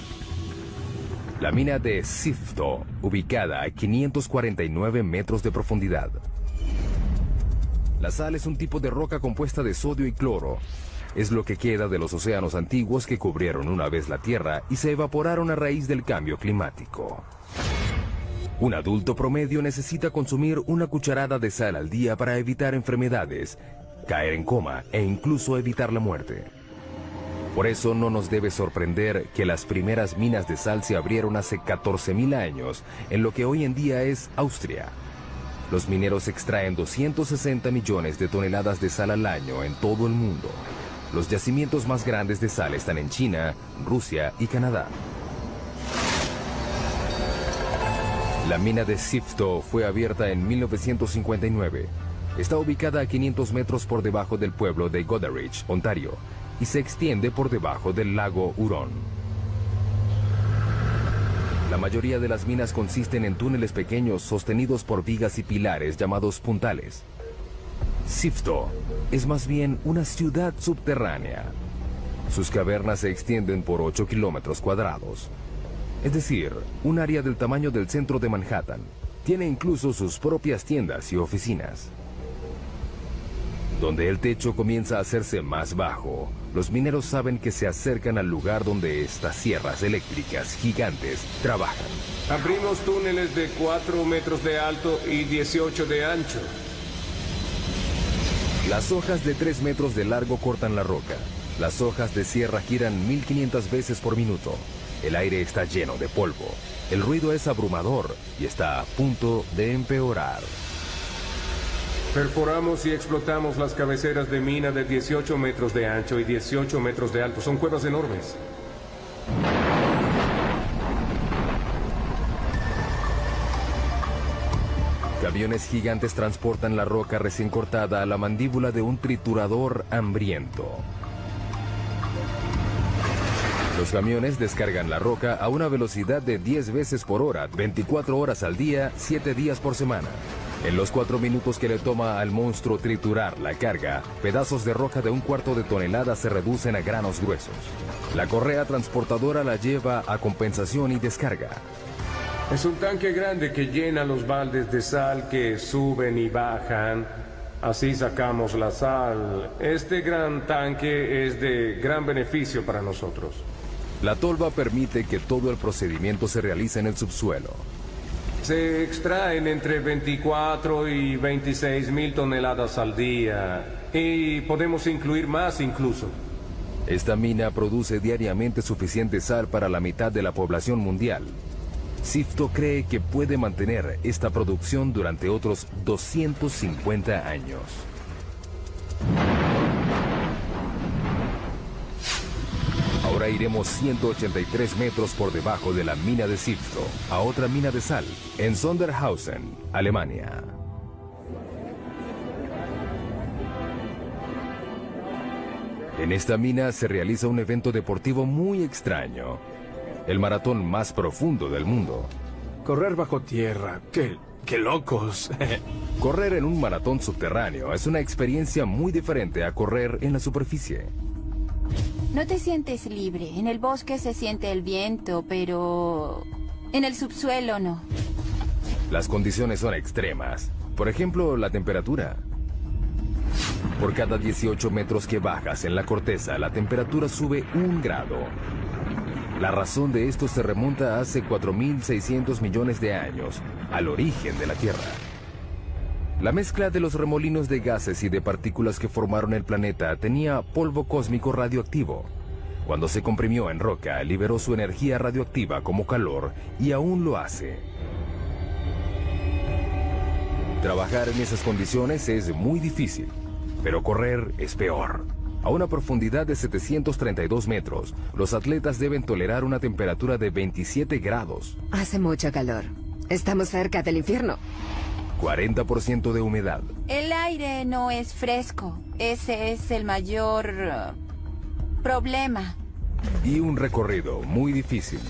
Speaker 1: La mina de Sifto, ubicada a 549 metros de profundidad. La sal es un tipo de roca compuesta de sodio y cloro. Es lo que queda de los océanos antiguos que cubrieron una vez la Tierra y se evaporaron a raíz del cambio climático. Un adulto promedio necesita consumir una cucharada de sal al día para evitar enfermedades, caer en coma e incluso evitar la muerte. Por eso no nos debe sorprender que las primeras minas de sal se abrieron hace 14.000 años en lo que hoy en día es Austria. Los mineros extraen 260 millones de toneladas de sal al año en todo el mundo. Los yacimientos más grandes de sal están en China, Rusia y Canadá. La mina de Sifto fue abierta en 1959. Está ubicada a 500 metros por debajo del pueblo de Goderich, Ontario, y se extiende por debajo del lago Huron. La mayoría de las minas consisten en túneles pequeños sostenidos por vigas y pilares llamados puntales. Sifto es más bien una ciudad subterránea. Sus cavernas se extienden por 8 kilómetros cuadrados, es decir, un área del tamaño del centro de Manhattan. Tiene incluso sus propias tiendas y oficinas. Donde el techo comienza a hacerse más bajo, los mineros saben que se acercan al lugar donde estas sierras eléctricas gigantes trabajan.
Speaker 7: Abrimos túneles de 4 metros de alto y 18 de ancho.
Speaker 1: Las hojas de 3 metros de largo cortan la roca. Las hojas de sierra giran 1500 veces por minuto. El aire está lleno de polvo. El ruido es abrumador y está a punto de empeorar.
Speaker 7: Perforamos y explotamos las cabeceras de mina de 18 metros de ancho y 18 metros de alto. Son cuevas enormes.
Speaker 1: Camiones gigantes transportan la roca recién cortada a la mandíbula de un triturador hambriento. Los camiones descargan la roca a una velocidad de 10 veces por hora, 24 horas al día, 7 días por semana. En los 4 minutos que le toma al monstruo triturar la carga, pedazos de roca de 1/4 de tonelada se reducen a granos gruesos. La correa transportadora la lleva a compensación y descarga.
Speaker 7: Es un tanque grande que llena los baldes de sal que suben y bajan. Así sacamos la sal. Este gran tanque es de gran beneficio para nosotros.
Speaker 1: La tolva permite que todo el procedimiento se realice en el subsuelo.
Speaker 7: Se extraen entre 24 y 26 mil toneladas al día. Y podemos incluir más incluso.
Speaker 1: Esta mina produce diariamente suficiente sal para la mitad de la población mundial. Sifto cree que puede mantener esta producción durante otros 250 años. Ahora iremos 183 metros por debajo de la mina de Sifto, a otra mina de sal, en Sondershausen, Alemania. En esta mina se realiza un evento deportivo muy extraño. El maratón más profundo del mundo.
Speaker 5: Correr bajo tierra, ¡qué locos!
Speaker 1: Correr en un maratón subterráneo es una experiencia muy diferente a correr en la superficie.
Speaker 8: No te sientes libre. En el bosque se siente el viento, pero en el subsuelo no.
Speaker 1: Las condiciones son extremas. Por ejemplo, la temperatura. Por cada 18 metros que bajas en la corteza, la temperatura sube 1 grado. La razón de esto se remonta a hace 4.600 millones de años, al origen de la Tierra. La mezcla de los remolinos de gases y de partículas que formaron el planeta tenía polvo cósmico radioactivo. Cuando se comprimió en roca, liberó su energía radioactiva como calor y aún lo hace. Trabajar en esas condiciones es muy difícil, pero correr es peor. A una profundidad de 732 metros, los atletas deben tolerar una temperatura de 27 grados.
Speaker 11: Hace mucho calor. Estamos cerca del infierno.
Speaker 1: 40% de humedad.
Speaker 8: El aire no es fresco. Ese es el mayor problema.
Speaker 1: Y un recorrido muy difícil.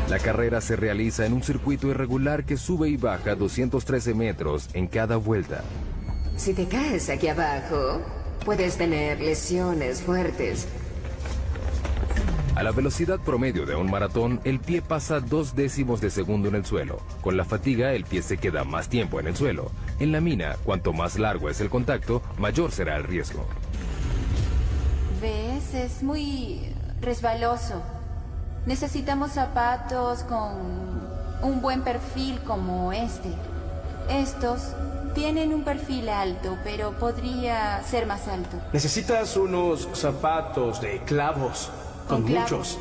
Speaker 1: La carrera se realiza en un circuito irregular que sube y baja 213 metros en cada vuelta.
Speaker 11: Si te caes aquí abajo, puedes tener lesiones fuertes.
Speaker 1: A la velocidad promedio de un maratón, el pie pasa 0.2 de segundo en el suelo. Con la fatiga, el pie se queda más tiempo en el suelo. En la mina, cuanto más largo es el contacto, mayor será el riesgo.
Speaker 8: ¿Ves? Es muy resbaloso. Necesitamos zapatos con un buen perfil como este. Estos tienen un perfil alto, pero podría ser más alto.
Speaker 5: Necesitas unos zapatos de clavos. Con muchos.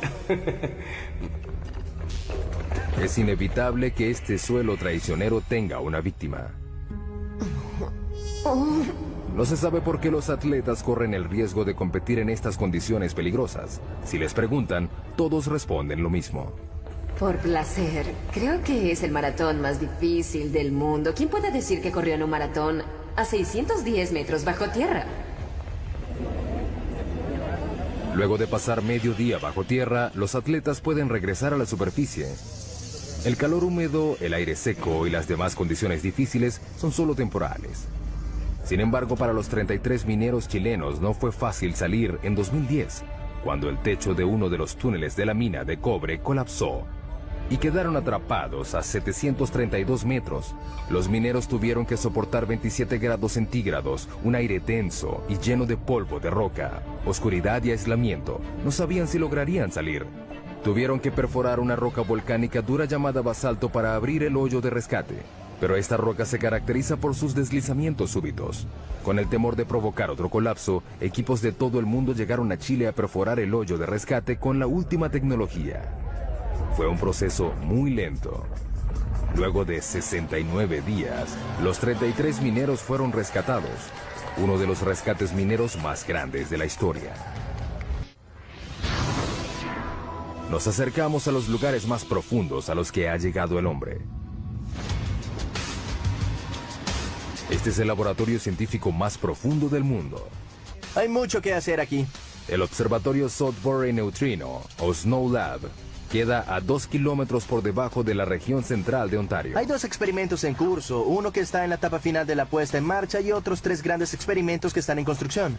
Speaker 1: Es inevitable que este suelo traicionero tenga una víctima. No se sabe por qué los atletas corren el riesgo de competir en estas condiciones peligrosas. Si les preguntan, todos responden lo mismo.
Speaker 11: Por placer. Creo que es el maratón más difícil del mundo. ¿Quién puede decir que corrió en un maratón a 610 metros bajo tierra?
Speaker 1: Luego de pasar medio día bajo tierra, los atletas pueden regresar a la superficie. El calor húmedo, el aire seco y las demás condiciones difíciles son solo temporales. Sin embargo, para los 33 mineros chilenos no fue fácil salir en 2010, cuando el techo de uno de los túneles de la mina de cobre colapsó y quedaron atrapados a 732 metros. Los mineros tuvieron que soportar 27 grados centígrados, un aire denso y lleno de polvo de roca, oscuridad y aislamiento. No sabían si lograrían salir. Tuvieron que perforar una roca volcánica dura llamada basalto para abrir el hoyo de rescate. Pero esta roca se caracteriza por sus deslizamientos súbitos. Con el temor de provocar otro colapso, equipos de todo el mundo llegaron a Chile a perforar el hoyo de rescate con la última tecnología. Fue un proceso muy lento. Luego de 69 días, los 33 mineros fueron rescatados, uno de los rescates mineros más grandes de la historia. Nos acercamos a los lugares más profundos a los que ha llegado el hombre. Este es el laboratorio científico más profundo del mundo.
Speaker 4: Hay mucho que hacer aquí.
Speaker 1: El observatorio Sudbury Neutrino, o Snow Lab, queda a 2 kilómetros por debajo de la región central de Ontario.
Speaker 4: Hay 2 experimentos en curso, uno que está en la etapa final de la puesta en marcha y otros 3 grandes experimentos que están en construcción.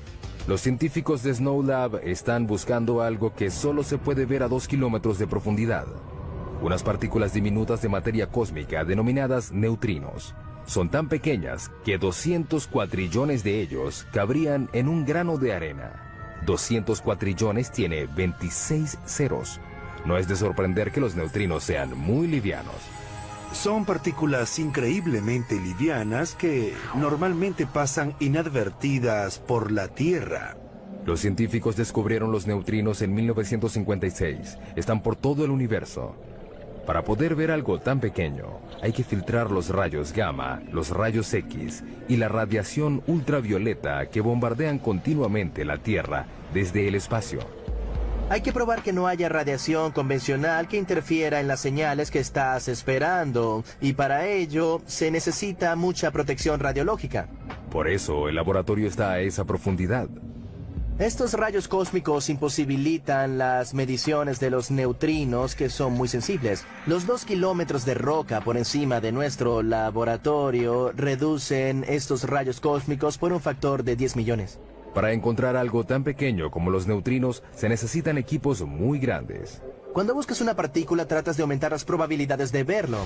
Speaker 1: Los científicos de Snow Lab están buscando algo que solo se puede ver a 2 kilómetros de profundidad. Unas partículas diminutas de materia cósmica denominadas neutrinos. Son tan pequeñas que 200 cuatrillones de ellos cabrían en un grano de arena. 200 cuatrillones tiene 26 ceros. No es de sorprender que los neutrinos sean muy livianos.
Speaker 3: Son partículas increíblemente livianas que normalmente pasan inadvertidas por la Tierra.
Speaker 1: Los científicos descubrieron los neutrinos en 1956. Están por todo el universo. Para poder ver algo tan pequeño, hay que filtrar los rayos gamma, los rayos X y la radiación ultravioleta que bombardean continuamente la Tierra desde el espacio.
Speaker 4: Hay que probar que no haya radiación convencional que interfiera en las señales que estás esperando, y para ello se necesita mucha protección radiológica.
Speaker 1: Por eso el laboratorio está a esa profundidad.
Speaker 4: Estos rayos cósmicos imposibilitan las mediciones de los neutrinos, que son muy sensibles. Los 2 kilómetros de roca por encima de nuestro laboratorio reducen estos rayos cósmicos por un factor de 10 millones.
Speaker 1: Para encontrar algo tan pequeño como los neutrinos, se necesitan equipos muy grandes.
Speaker 4: Cuando buscas una partícula, tratas de aumentar las probabilidades de verlo.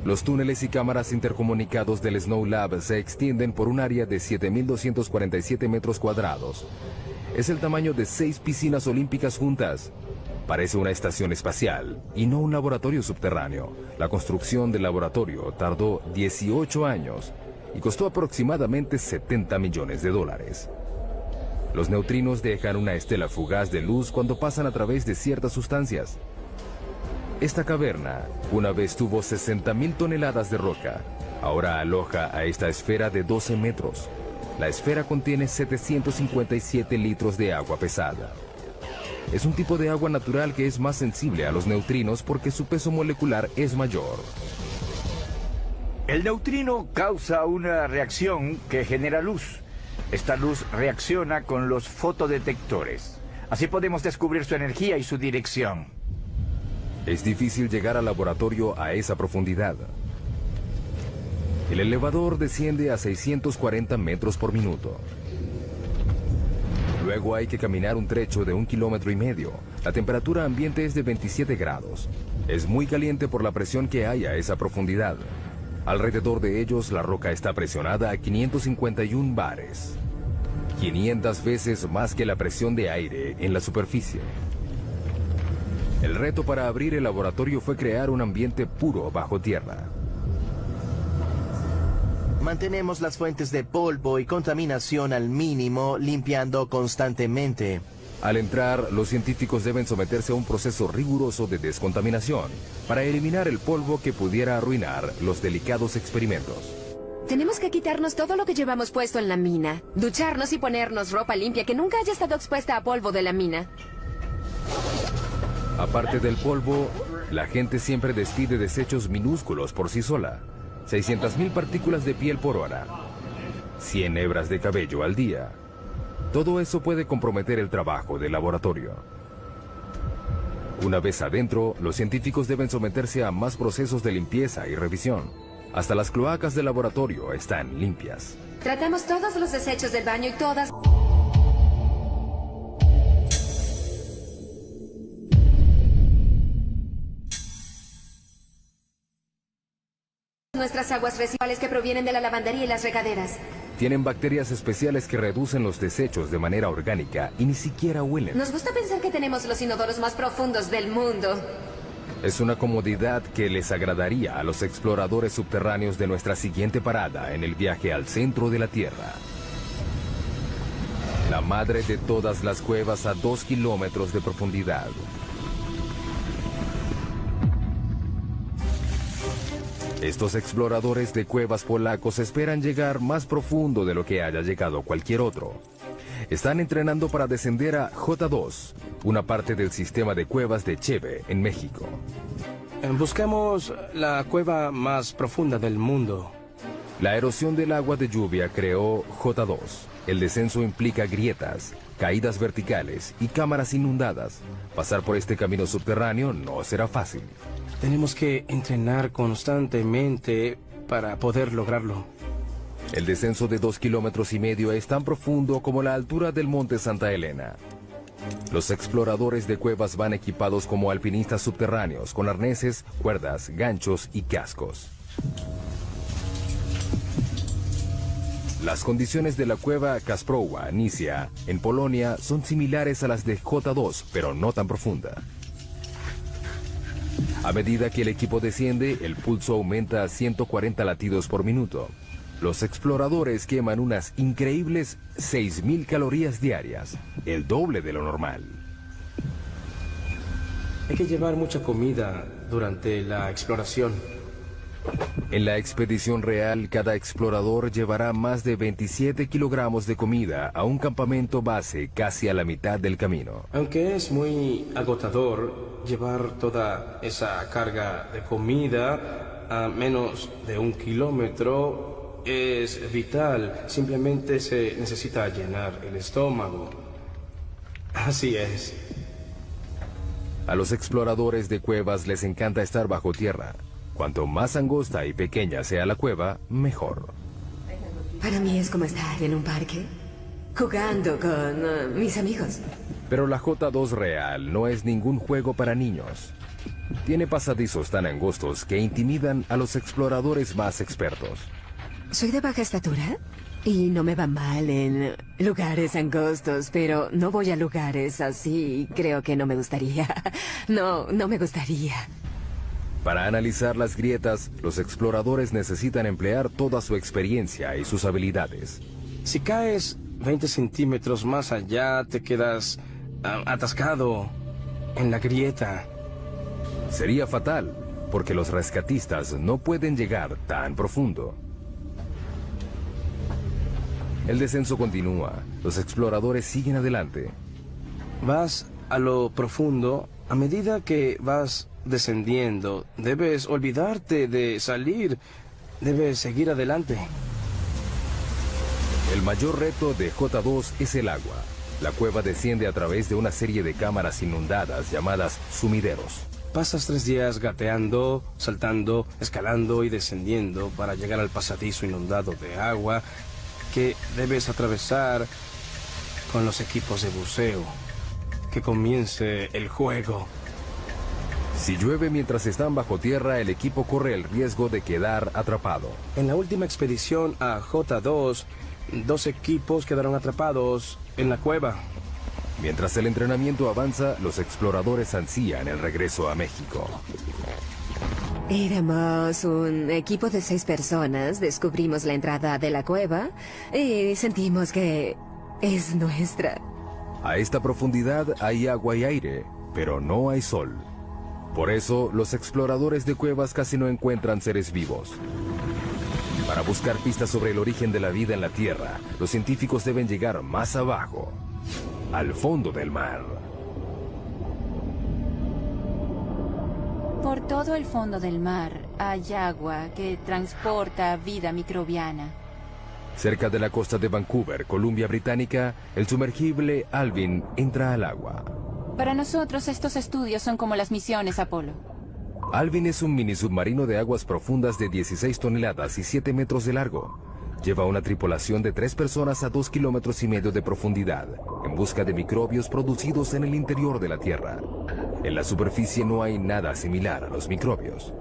Speaker 1: Los túneles y cámaras intercomunicados del Snow Lab se extienden por un área de 7.247 metros cuadrados. Es el tamaño de 6 piscinas olímpicas juntas. Parece una estación espacial y no un laboratorio subterráneo. La construcción del laboratorio tardó 18 años y costó aproximadamente $70 millones. Los neutrinos dejan una estela fugaz de luz cuando pasan a través de ciertas sustancias. Esta caverna una vez tuvo 60.000 toneladas de roca. Ahora aloja a esta esfera de 12 metros. La esfera contiene 757 litros de agua pesada. Es un tipo de agua natural que es más sensible a los neutrinos porque su peso molecular es mayor.
Speaker 10: El neutrino causa una reacción que genera luz. Esta luz reacciona con los fotodetectores. Así podemos descubrir su energía y su dirección.
Speaker 1: Es difícil llegar al laboratorio a esa profundidad. El elevador desciende a 640 metros por minuto. Luego hay que caminar un trecho de 1,5 kilómetros. La temperatura ambiente es de 27 grados. Es muy caliente por la presión que hay a esa profundidad. Alrededor de ellos la roca está presionada a 551 bares. 500 veces más que la presión de aire en la superficie. El reto para abrir el laboratorio fue crear un ambiente puro bajo tierra.
Speaker 4: Mantenemos las fuentes de polvo y contaminación al mínimo, limpiando constantemente.
Speaker 1: Al entrar, los científicos deben someterse a un proceso riguroso de descontaminación para eliminar el polvo que pudiera arruinar los delicados experimentos.
Speaker 11: Tenemos que quitarnos todo lo que llevamos puesto en la mina. Ducharnos y ponernos ropa limpia que nunca haya estado expuesta a polvo de la mina.
Speaker 1: Aparte del polvo, la gente siempre despide desechos minúsculos por sí sola. 600.000 partículas de piel por hora. 100 hebras de cabello al día. Todo eso puede comprometer el trabajo del laboratorio. Una vez adentro, los científicos deben someterse a más procesos de limpieza y revisión. Hasta las cloacas del laboratorio están limpias.
Speaker 11: Tratamos todos los desechos del baño y todas nuestras aguas residuales que provienen de la lavandería y las regaderas.
Speaker 1: Tienen bacterias especiales que reducen los desechos de manera orgánica y ni siquiera huelen.
Speaker 11: Nos gusta pensar que tenemos los inodoros más profundos del mundo.
Speaker 1: Es una comodidad que les agradaría a los exploradores subterráneos de nuestra siguiente parada en el viaje al centro de la Tierra. La madre de todas las cuevas a 2 kilómetros de profundidad. Estos exploradores de cuevas polacos esperan llegar más profundo de lo que haya llegado cualquier otro. Están entrenando para descender a J2, una parte del sistema de cuevas de Cheve, en México.
Speaker 5: Buscamos la cueva más profunda del mundo.
Speaker 1: La erosión del agua de lluvia creó J2. El descenso implica grietas, caídas verticales y cámaras inundadas. Pasar por este camino subterráneo no será fácil.
Speaker 5: Tenemos que entrenar constantemente para poder lograrlo.
Speaker 1: El descenso de 2,5 kilómetros es tan profundo como la altura del monte Santa Elena. Los exploradores de cuevas van equipados como alpinistas subterráneos, con arneses, cuerdas, ganchos y cascos. Las condiciones de la cueva Kasprowa, Nisia, en Polonia, son similares a las de J2, pero no tan profunda. A medida que el equipo desciende, el pulso aumenta a 140 latidos por minuto. Los exploradores queman unas increíbles 6.000 calorías diarias, el doble de lo normal.
Speaker 5: Hay que llevar mucha comida durante la exploración.
Speaker 1: En la expedición real, cada explorador llevará más de 27 kilogramos de comida a un campamento base casi a la mitad del camino.
Speaker 5: Aunque es muy agotador llevar toda esa carga de comida a menos de 1 kilómetro, es vital. Simplemente se necesita llenar el estómago. Así es.
Speaker 1: A los exploradores de cuevas les encanta estar bajo tierra. Cuanto más angosta y pequeña sea la cueva, mejor.
Speaker 11: Para mí es como estar en un parque, jugando con mis amigos.
Speaker 1: Pero la J2 real no es ningún juego para niños. Tiene pasadizos tan angostos que intimidan a los exploradores más expertos.
Speaker 11: Soy de baja estatura y no me va mal en lugares angostos, pero no voy a lugares así. Creo que no me gustaría. No me gustaría.
Speaker 1: Para analizar las grietas, los exploradores necesitan emplear toda su experiencia y sus habilidades.
Speaker 5: Si caes 20 centímetros más allá, te quedas atascado en la grieta.
Speaker 1: Sería fatal, porque los rescatistas no pueden llegar tan profundo. El descenso continúa. Los exploradores siguen adelante.
Speaker 5: Vas a lo profundo. A medida que vas descendiendo, debes olvidarte de salir. Debes seguir adelante.
Speaker 1: El mayor reto de J2 es el agua. La cueva desciende a través de una serie de cámaras inundadas llamadas sumideros.
Speaker 5: Pasas 3 días gateando, saltando, escalando y descendiendo para llegar al pasadizo inundado de agua que debes atravesar con los equipos de buceo. Que comience el juego.
Speaker 1: Si llueve mientras están bajo tierra, el equipo corre el riesgo de quedar atrapado.
Speaker 5: En la última expedición a J2, 2 equipos quedaron atrapados en la cueva.
Speaker 1: Mientras el entrenamiento avanza, los exploradores ansían el regreso a México.
Speaker 11: Éramos un equipo de 6 personas, descubrimos la entrada de la cueva y sentimos que es nuestra.
Speaker 1: A esta profundidad hay agua y aire, pero no hay sol. Por eso, los exploradores de cuevas casi no encuentran seres vivos. Para buscar pistas sobre el origen de la vida en la Tierra, los científicos deben llegar más abajo, al fondo del mar.
Speaker 8: Por todo el fondo del mar hay agua que transporta vida microbiana.
Speaker 1: Cerca de la costa de Vancouver, Columbia Británica, el sumergible Alvin entra al agua.
Speaker 8: Para nosotros estos estudios son como las misiones Apolo.
Speaker 1: Alvin es un mini submarino de aguas profundas de 16 toneladas y 7 metros de largo. Lleva una tripulación de 3 personas a 2,5 kilómetros de profundidad, en busca de microbios producidos en el interior de la Tierra. En la superficie no hay nada similar a los microbios.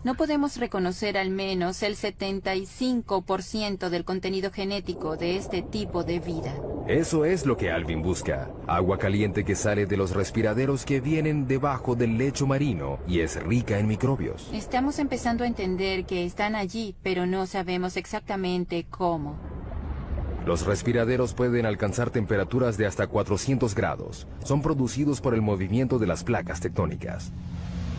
Speaker 8: No podemos reconocer al menos el 75% del contenido genético de este tipo de vida.
Speaker 1: Eso es lo que Alvin busca. Agua caliente que sale de los respiraderos que vienen debajo del lecho marino y es rica en microbios.
Speaker 8: Estamos empezando a entender que están allí, pero no sabemos exactamente cómo.
Speaker 1: Los respiraderos pueden alcanzar temperaturas de hasta 400 grados. Son producidos por el movimiento de las placas tectónicas.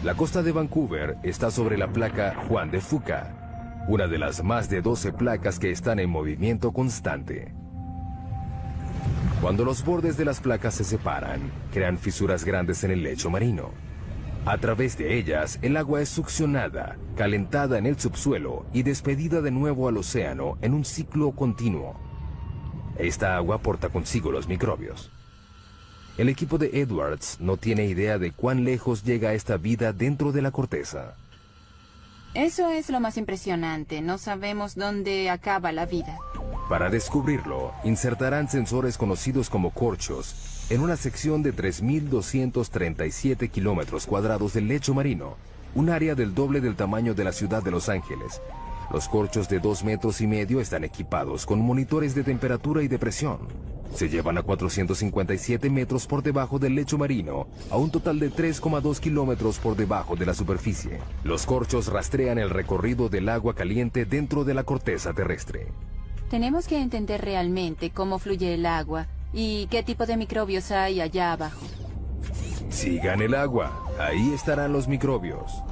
Speaker 1: La costa de Vancouver está sobre la placa Juan de Fuca, una de las más de 12 placas que están en movimiento constante. Cuando los bordes de las placas se separan, crean fisuras grandes en el lecho marino. A través de ellas, el agua es succionada, calentada en el subsuelo y despedida de nuevo al océano en un ciclo continuo. Esta agua porta consigo los microbios. El equipo de Edwards no tiene idea de cuán lejos llega esta vida dentro de la corteza.
Speaker 8: Eso es lo más impresionante. No sabemos dónde acaba la vida.
Speaker 1: Para descubrirlo, insertarán sensores conocidos como corchos en una sección de 3.237 kilómetros cuadrados del lecho marino, un área del doble del tamaño de la ciudad de Los Ángeles. Los corchos de 2,5 metros están equipados con monitores de temperatura y de presión. Se llevan a 457 metros por debajo del lecho marino, a un total de 3,2 kilómetros por debajo de la superficie. Los corchos rastrean el recorrido del agua caliente dentro de la corteza terrestre.
Speaker 8: Tenemos que entender realmente cómo fluye el agua y qué tipo de microbios hay allá abajo.
Speaker 1: Sigan el agua, ahí estarán los microbios.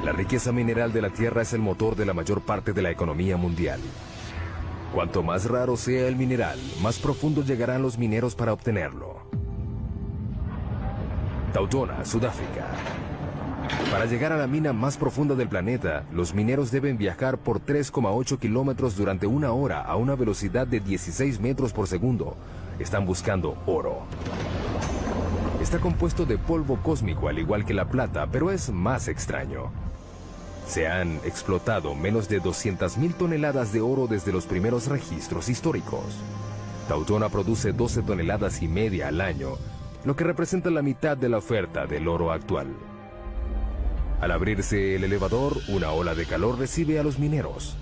Speaker 1: La riqueza mineral de la Tierra es el motor de la mayor parte de la economía mundial. Cuanto más raro sea el mineral, más profundo llegarán los mineros para obtenerlo. Tautona, Sudáfrica. Para llegar a la mina más profunda del planeta, los mineros deben viajar por 3,8 kilómetros durante 1 hora a una velocidad de 16 metros por segundo. Están buscando oro. Está compuesto de polvo cósmico al igual que la plata, pero es más extraño. Se han explotado menos de 200,000 toneladas de oro desde los primeros registros históricos. Tautona produce 12,5 toneladas al año, lo que representa la mitad de la oferta del oro actual. Al abrirse el elevador, una ola de calor recibe a los mineros.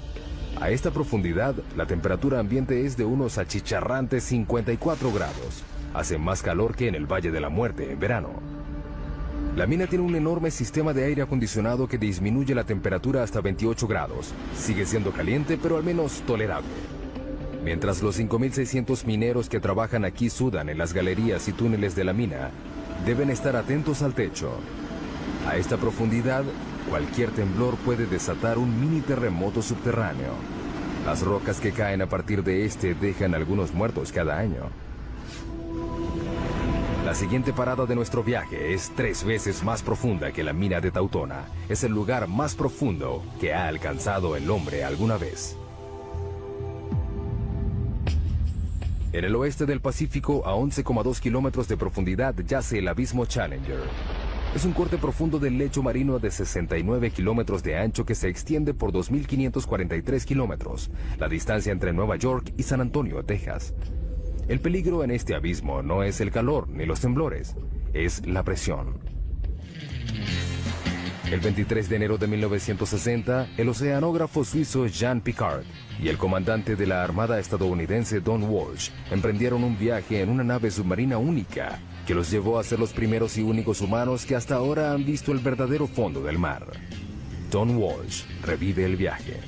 Speaker 1: A esta profundidad, la temperatura ambiente es de unos achicharrantes 54 grados. Hace más calor que en el Valle de la Muerte en verano. La mina tiene un enorme sistema de aire acondicionado que disminuye la temperatura hasta 28 grados. Sigue siendo caliente, pero al menos tolerable. Mientras los 5.600 mineros que trabajan aquí sudan en las galerías y túneles de la mina, deben estar atentos al techo. A esta profundidad, cualquier temblor puede desatar un mini terremoto subterráneo. Las rocas que caen a partir de este dejan algunos muertos cada año. La siguiente parada de nuestro viaje es 3 veces más profunda que la mina de Tautona. Es el lugar más profundo que ha alcanzado el hombre alguna vez. En el oeste del Pacífico, a 11,2 kilómetros de profundidad, yace el abismo Challenger. Es un corte profundo del lecho marino de 69 kilómetros de ancho que se extiende por 2.543 kilómetros, la distancia entre Nueva York y San Antonio, Texas. El peligro en este abismo no es el calor ni los temblores, es la presión. El 23 de enero de 1960, el oceanógrafo suizo Jean Piccard y el comandante de la Armada estadounidense Don Walsh emprendieron un viaje en una nave submarina única que los llevó a ser los primeros y únicos humanos que hasta ahora han visto el verdadero fondo del mar. Don Walsh revive el viaje.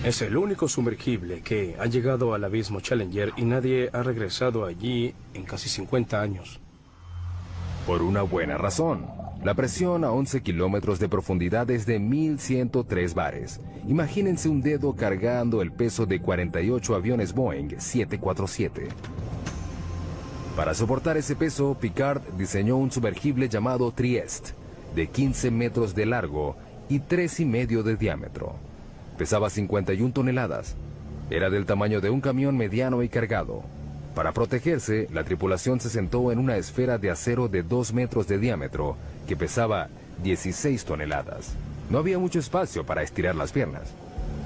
Speaker 5: Es el único sumergible que ha llegado al abismo Challenger y nadie ha regresado allí en casi 50 años.
Speaker 1: Por una buena razón. La presión a 11 kilómetros de profundidad es de 1.103 bares. Imagínense un dedo cargando el peso de 48 aviones Boeing 747. Para soportar ese peso, Piccard diseñó un sumergible llamado Trieste, de 15 metros de largo y 3,5 de diámetro. Pesaba 51 toneladas. Era del tamaño de un camión mediano y cargado. Para protegerse, la tripulación se sentó en una esfera de acero de 2 metros de diámetro que pesaba 16 toneladas. No había mucho espacio para estirar las piernas.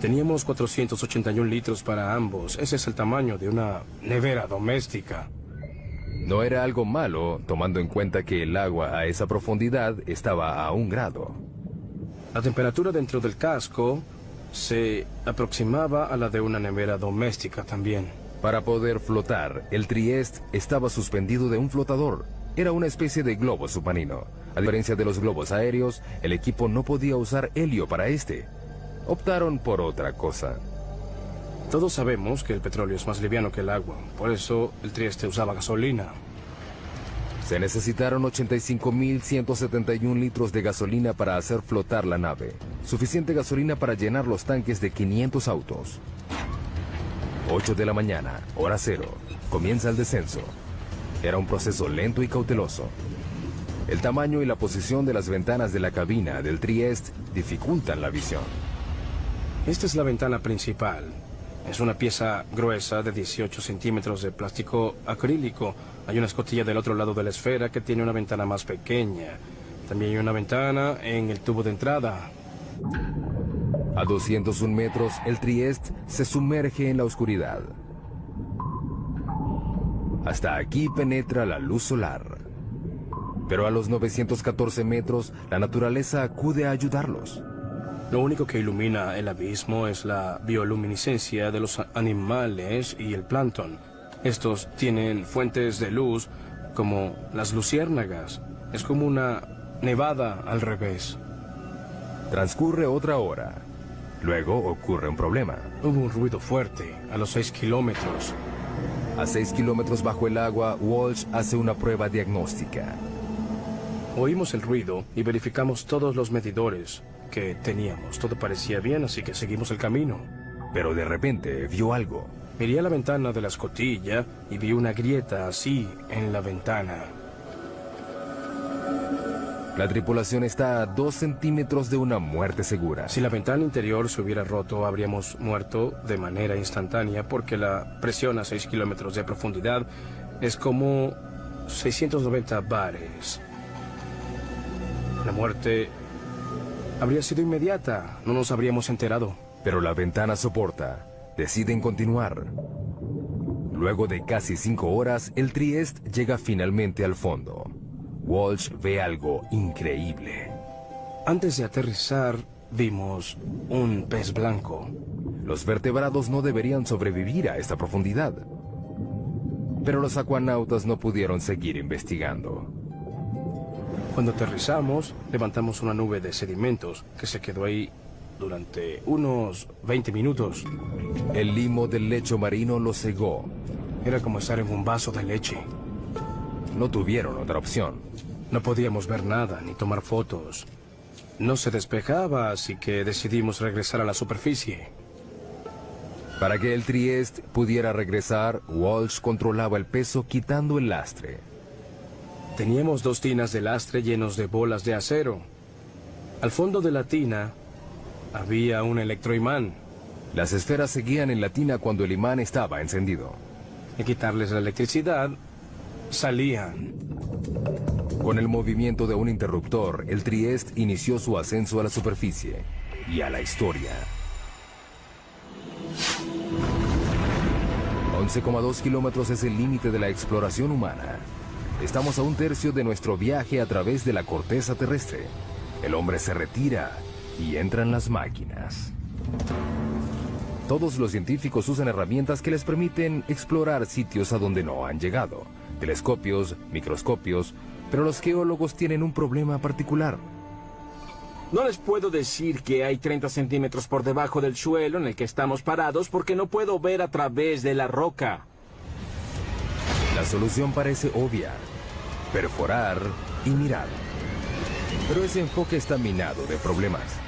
Speaker 5: Teníamos 481 litros para ambos. Ese es el tamaño de una nevera doméstica.
Speaker 1: No era algo malo, tomando en cuenta que el agua a esa profundidad estaba a 1 grado.
Speaker 5: La temperatura dentro del casco se aproximaba a la de una nevera doméstica también.
Speaker 1: Para poder flotar, el Trieste estaba suspendido de un flotador. Era una especie de globo submarino. A diferencia de los globos aéreos, el equipo no podía usar helio para este. Optaron por otra cosa.
Speaker 5: Todos sabemos que el petróleo es más liviano que el agua. Por eso el Trieste usaba gasolina.
Speaker 1: Se necesitaron 85.171 litros de gasolina para hacer flotar la nave. Suficiente gasolina para llenar los tanques de 500 autos. 8 de la mañana, hora cero. Comienza el descenso. Era un proceso lento y cauteloso. El tamaño y la posición de las ventanas de la cabina del Trieste dificultan la visión.
Speaker 5: Esta es la ventana principal. Es una pieza gruesa de 18 centímetros de plástico acrílico. Hay una escotilla del otro lado de la esfera que tiene una ventana más pequeña. También hay una ventana en el tubo de entrada.
Speaker 1: A 201 metros, el Trieste se sumerge en la oscuridad. Hasta aquí penetra la luz solar. Pero a los 914 metros, la naturaleza acude a ayudarlos.
Speaker 5: Lo único que ilumina el abismo es la bioluminiscencia de los animales y el plancton. Estos tienen fuentes de luz como las luciérnagas. Es como una nevada al revés.
Speaker 1: Transcurre otra hora. Luego ocurre un problema.
Speaker 5: Hubo un ruido fuerte a los 6 kilómetros.
Speaker 1: A 6 kilómetros bajo el agua, Walsh hace una prueba diagnóstica.
Speaker 5: Oímos el ruido y verificamos todos los medidores que teníamos. Todo parecía bien, así que seguimos el camino.
Speaker 1: Pero de repente vio algo.
Speaker 5: Miré a la ventana de la escotilla y vi una grieta así en la ventana.
Speaker 1: La tripulación está a 2 centímetros de una muerte segura.
Speaker 5: Si la ventana interior se hubiera roto, habríamos muerto de manera instantánea porque la presión a 6 kilómetros de profundidad es como 690 bares. La muerte habría sido inmediata, no nos habríamos enterado.
Speaker 1: Pero la ventana soporta. Deciden continuar. Luego de casi 5 horas, el Trieste llega finalmente al fondo. Walsh ve algo increíble.
Speaker 5: Antes de aterrizar, vimos un pez blanco.
Speaker 1: Los vertebrados no deberían sobrevivir a esta profundidad. Pero los acuanautas no pudieron seguir investigando.
Speaker 5: Cuando aterrizamos, levantamos una nube de sedimentos que se quedó ahí durante unos 20 minutos.
Speaker 1: El limo del lecho marino lo cegó.
Speaker 5: Era como estar en un vaso de leche.
Speaker 1: No tuvieron otra opción.
Speaker 5: No podíamos ver nada ni tomar fotos. No se despejaba, así que decidimos regresar a la superficie.
Speaker 1: Para que el Trieste pudiera regresar, Walsh controlaba el peso quitando el lastre.
Speaker 5: Teníamos 2 tinas de lastre llenos de bolas de acero. Al fondo de la tina había un electroimán.
Speaker 1: Las esferas seguían en la tina cuando el imán estaba encendido.
Speaker 5: Al quitarles la electricidad, salían.
Speaker 1: Con el movimiento de un interruptor, el Trieste inició su ascenso a la superficie y a la historia. 11,2 kilómetros es el límite de la exploración humana. Estamos a 1/3 de nuestro viaje a través de la corteza terrestre. El hombre se retira y entran las máquinas. Todos los científicos usan herramientas que les permiten explorar sitios a donde no han llegado. Telescopios, microscopios, pero los geólogos tienen un problema particular.
Speaker 2: No les puedo decir que hay 30 centímetros por debajo del suelo en el que estamos parados porque no puedo ver a través de la roca.
Speaker 1: La solución parece obvia: perforar y mirar. Pero ese enfoque está minado de problemas.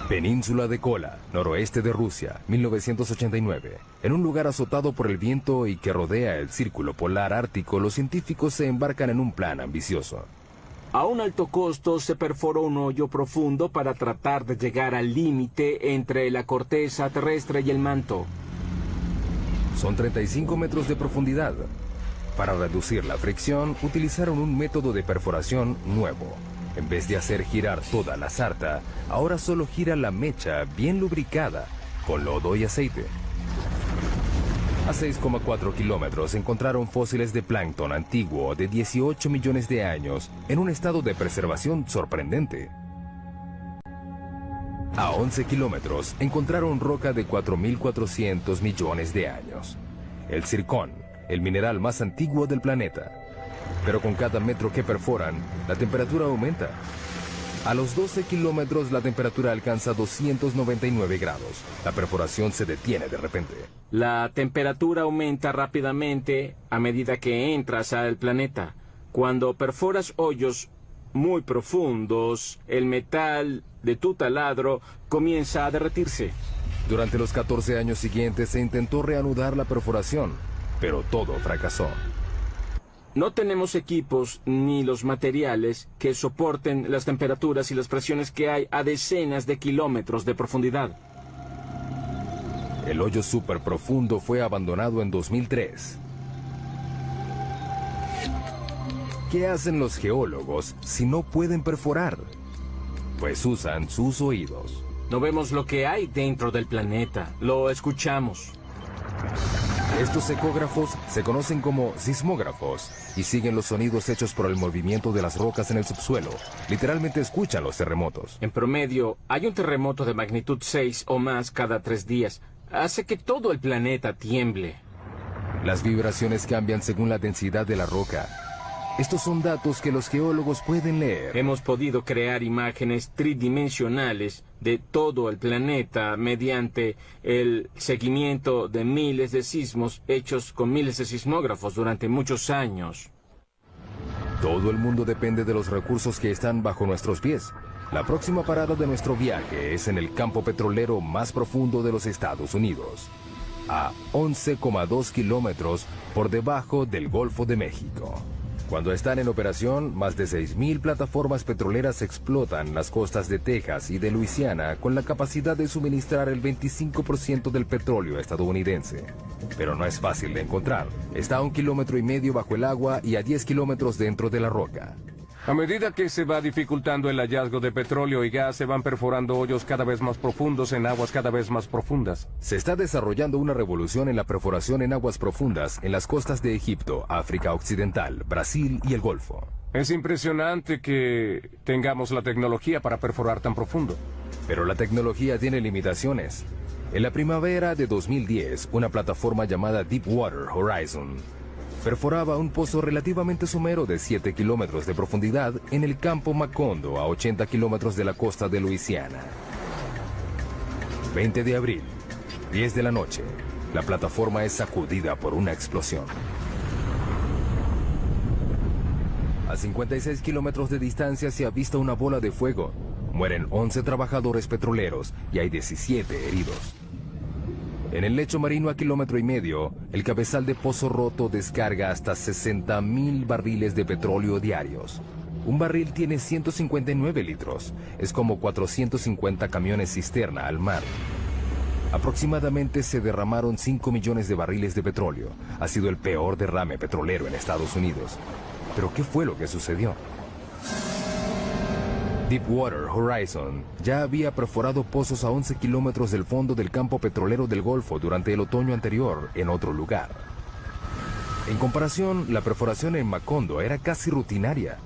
Speaker 1: Península de Kola, noroeste de Rusia, 1989. En un lugar azotado por el viento y que rodea el círculo polar ártico, los científicos se embarcan en un plan ambicioso.
Speaker 2: A un alto costo se perforó un hoyo profundo para tratar de llegar al límite entre la corteza terrestre y el manto.
Speaker 1: Son 35 metros de profundidad. Para reducir la fricción, utilizaron un método de perforación nuevo. En vez de hacer girar toda la sarta, ahora solo gira la mecha bien lubricada, con lodo y aceite. A 6,4 kilómetros encontraron fósiles de plancton antiguo de 18 millones de años en un estado de preservación sorprendente. A 11 kilómetros encontraron roca de 4.400 millones de años. El zircón, el mineral más antiguo del planeta. Pero con cada metro que perforan, la temperatura aumenta. A los 12 kilómetros la temperatura alcanza 299 grados. La perforación se detiene de repente.
Speaker 2: La temperatura aumenta rápidamente a medida que entras al planeta. Cuando perforas hoyos muy profundos, el metal de tu taladro comienza a derretirse.
Speaker 1: Durante los 14 años siguientes se intentó reanudar la perforación, pero todo fracasó.
Speaker 2: No tenemos equipos ni los materiales que soporten las temperaturas y las presiones que hay a decenas de kilómetros de profundidad.
Speaker 1: El hoyo súper profundo fue abandonado en 2003. ¿Qué hacen los geólogos si no pueden perforar? Pues usan sus oídos.
Speaker 2: No vemos lo que hay dentro del planeta, lo escuchamos.
Speaker 1: Estos ecógrafos se conocen como sismógrafos y siguen los sonidos hechos por el movimiento de las rocas en el subsuelo. Literalmente escuchan los terremotos.
Speaker 2: En promedio, hay un terremoto de magnitud 6 o más cada 3 días. Hace que todo el planeta tiemble.
Speaker 1: Las vibraciones cambian según la densidad de la roca. Estos son datos que los geólogos pueden leer.
Speaker 2: Hemos podido crear imágenes tridimensionales de todo el planeta mediante el seguimiento de miles de sismos hechos con miles de sismógrafos durante muchos años.
Speaker 1: Todo el mundo depende de los recursos que están bajo nuestros pies. La próxima parada de nuestro viaje es en el campo petrolero más profundo de los Estados Unidos, a 11,2 kilómetros por debajo del Golfo de México. Cuando están en operación, más de 6.000 plataformas petroleras explotan las costas de Texas y de Luisiana con la capacidad de suministrar el 25% del petróleo estadounidense. Pero no es fácil de encontrar. Está a 1,5 kilómetros bajo el agua y a 10 kilómetros dentro de la roca.
Speaker 7: A medida que se va dificultando el hallazgo de petróleo y gas, se van perforando hoyos cada vez más profundos en aguas cada vez más profundas.
Speaker 1: Se está desarrollando una revolución en la perforación en aguas profundas en las costas de Egipto, África Occidental, Brasil y el Golfo.
Speaker 7: Es impresionante que tengamos la tecnología para perforar tan profundo.
Speaker 1: Pero la tecnología tiene limitaciones. En la primavera de 2010, una plataforma llamada Deepwater Horizon perforaba un pozo relativamente somero de 7 kilómetros de profundidad en el campo Macondo, a 80 kilómetros de la costa de Luisiana. 20 de abril, 10 de la noche, la plataforma es sacudida por una explosión. A 56 kilómetros de distancia se avista una bola de fuego. Mueren 11 trabajadores petroleros y hay 17 heridos. En el lecho marino a 1,5 kilómetros, el cabezal de pozo roto descarga hasta 60.000 barriles de petróleo diarios. Un barril tiene 159 litros. Es como 450 camiones cisterna al mar. Aproximadamente se derramaron 5 millones de barriles de petróleo. Ha sido el peor derrame petrolero en Estados Unidos. ¿Pero qué fue lo que sucedió? Deepwater Horizon ya había perforado pozos a 11 kilómetros del fondo del campo petrolero del Golfo durante el otoño anterior en otro lugar. En comparación, la perforación en Macondo era casi rutinaria,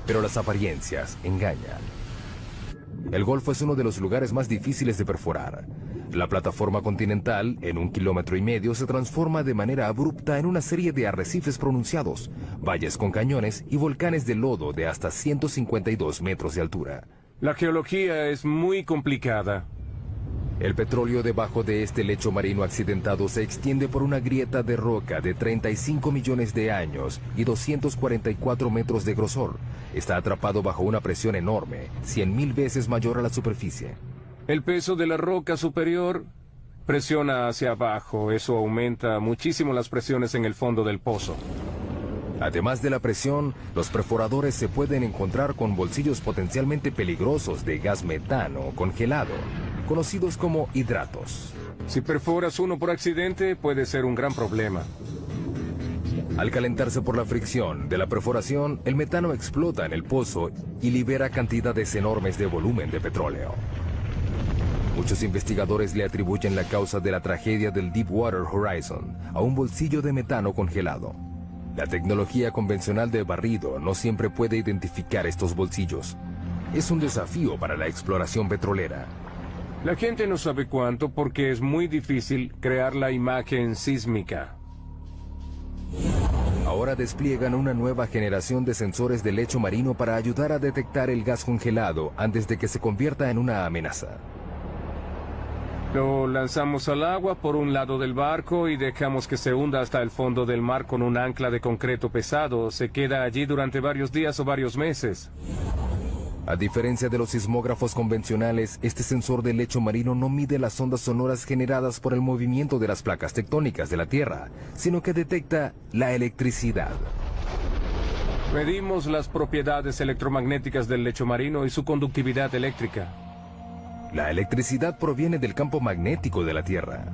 Speaker 1: pero las apariencias engañan. El Golfo es uno de los lugares más difíciles de perforar. La plataforma continental, en 1,5 kilómetros, se transforma de manera abrupta en una serie de arrecifes pronunciados, valles con cañones y volcanes de lodo de hasta 152 metros de altura.
Speaker 7: La geología es muy complicada.
Speaker 1: El petróleo debajo de este lecho marino accidentado se extiende por una grieta de roca de 35 millones de años y 244 metros de grosor. Está atrapado bajo una presión enorme, 100.000 veces mayor a la superficie.
Speaker 7: El peso de la roca superior presiona hacia abajo. Eso aumenta muchísimo las presiones en el fondo del pozo.
Speaker 1: Además de la presión, los perforadores se pueden encontrar con bolsillos potencialmente peligrosos de gas metano congelado, conocidos como hidratos.
Speaker 7: Si perforas uno por accidente, puede ser un gran problema.
Speaker 1: Al calentarse por la fricción de la perforación, el metano explota en el pozo y libera cantidades enormes de volumen de petróleo. Muchos investigadores le atribuyen la causa de la tragedia del Deepwater Horizon a un bolsillo de metano congelado. La tecnología convencional de barrido no siempre puede identificar estos bolsillos. Es un desafío para la exploración petrolera.
Speaker 7: La gente no sabe cuánto porque es muy difícil crear la imagen sísmica.
Speaker 1: Ahora despliegan una nueva generación de sensores de lecho marino para ayudar a detectar el gas congelado antes de que se convierta en una amenaza.
Speaker 7: Lo lanzamos al agua por un lado del barco y dejamos que se hunda hasta el fondo del mar con un ancla de concreto pesado. Se queda allí durante varios días o varios meses.
Speaker 1: A diferencia de los sismógrafos convencionales, este sensor de lecho marino no mide las ondas sonoras generadas por el movimiento de las placas tectónicas de la Tierra, sino que detecta la electricidad.
Speaker 7: Medimos las propiedades electromagnéticas del lecho marino y su conductividad eléctrica.
Speaker 1: La electricidad proviene del campo magnético de la Tierra.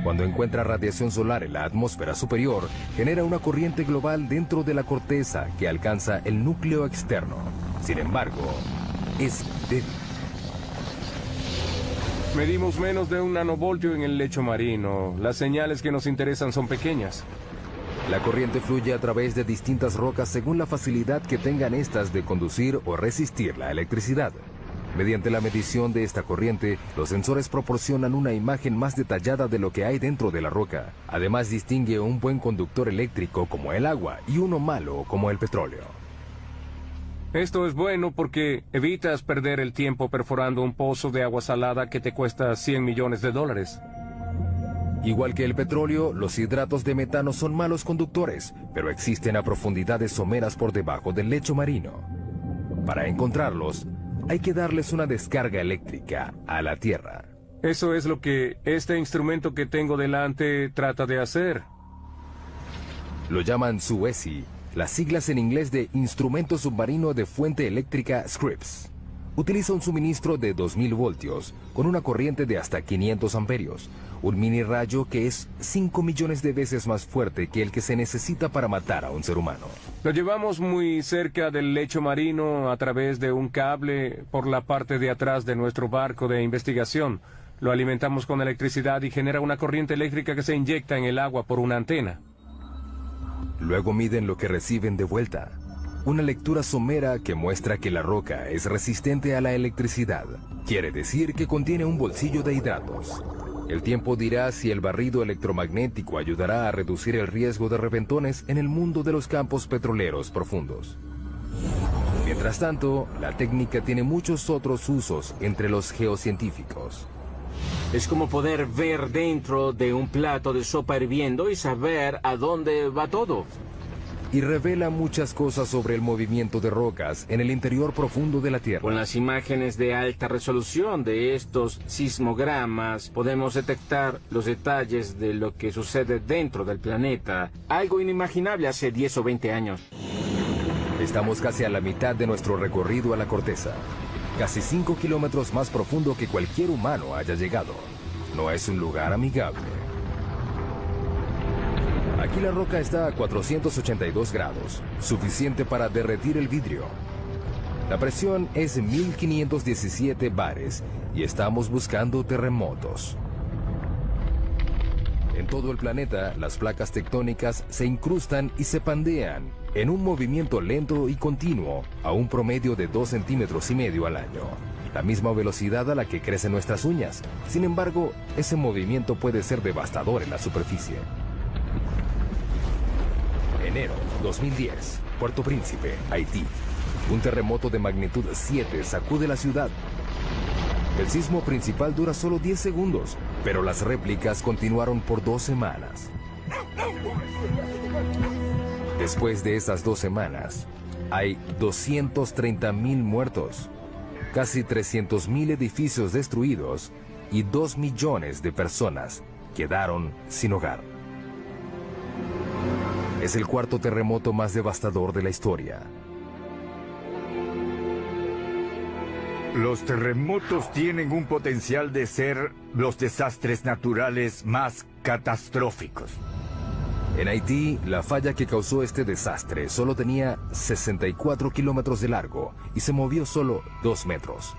Speaker 1: Cuando encuentra radiación solar en la atmósfera superior, genera una corriente global dentro de la corteza que alcanza el núcleo externo. Sin embargo, es débil.
Speaker 7: Medimos menos de 1 nanovoltio en el lecho marino. Las señales que nos interesan son pequeñas.
Speaker 1: La corriente fluye a través de distintas rocas según la facilidad que tengan estas de conducir o resistir la electricidad. Mediante la medición de esta corriente, los sensores proporcionan una imagen más detallada de lo que hay dentro de la roca. Además, distingue un buen conductor eléctrico como el agua y uno malo como el petróleo.
Speaker 7: Esto es bueno porque evitas perder el tiempo perforando un pozo de agua salada que te cuesta $100 millones.
Speaker 1: Igual que el petróleo, los hidratos de metano son malos conductores, pero existen a profundidades someras por debajo del lecho marino. Para encontrarlos, hay que darles una descarga eléctrica a la Tierra.
Speaker 7: Eso es lo que este instrumento que tengo delante trata de hacer.
Speaker 1: Lo llaman SUESI, las siglas en inglés de Instrumento Submarino de Fuente Eléctrica Scripps. Utiliza un suministro de 2000 voltios con una corriente de hasta 500 amperios, un mini rayo que es 5 millones de veces más fuerte que el que se necesita para matar a un ser humano.
Speaker 7: Lo llevamos muy cerca del lecho marino a través de un cable por la parte de atrás de nuestro barco de investigación. Lo alimentamos con electricidad y genera una corriente eléctrica que se inyecta en el agua por una antena.
Speaker 1: Luego miden lo que reciben de vuelta. Una lectura somera que muestra que la roca es resistente a la electricidad. Quiere decir que contiene un bolsillo de hidratos. El tiempo dirá si el barrido electromagnético ayudará a reducir el riesgo de reventones en el mundo de los campos petroleros profundos. Mientras tanto, la técnica tiene muchos otros usos entre los geocientíficos.
Speaker 2: Es como poder ver dentro de un plato de sopa hirviendo y saber a dónde va todo.
Speaker 1: Y revela muchas cosas sobre el movimiento de rocas en el interior profundo de la Tierra.
Speaker 2: Con las imágenes de alta resolución de estos sismogramas, podemos detectar los detalles de lo que sucede dentro del planeta. Algo inimaginable hace 10 o 20 años.
Speaker 1: Estamos casi a la mitad de nuestro recorrido a la corteza. Casi 5 kilómetros más profundo que cualquier humano haya llegado. No es un lugar amigable. Aquí la roca está a 482 grados, suficiente para derretir el vidrio. La presión es 1517 bares y estamos buscando terremotos. En todo el planeta, las placas tectónicas se incrustan y se pandean en un movimiento lento y continuo a un promedio de 2,5 centímetros al año. La misma velocidad a la que crecen nuestras uñas. Sin embargo, ese movimiento puede ser devastador en la superficie. Enero 2010, Puerto Príncipe, Haití. Un terremoto de magnitud 7 sacude la ciudad. El sismo principal dura solo 10 segundos, pero las réplicas continuaron por 2 semanas. Después de esas 2 semanas, hay 230,000 muertos, casi 300,000 edificios destruidos y 2 millones de personas quedaron sin hogar. Es el cuarto terremoto más devastador de la historia.
Speaker 10: Los terremotos tienen un potencial de ser los desastres naturales más catastróficos.
Speaker 1: En Haití, la falla que causó este desastre solo tenía 64 kilómetros de largo y se movió solo 2 metros.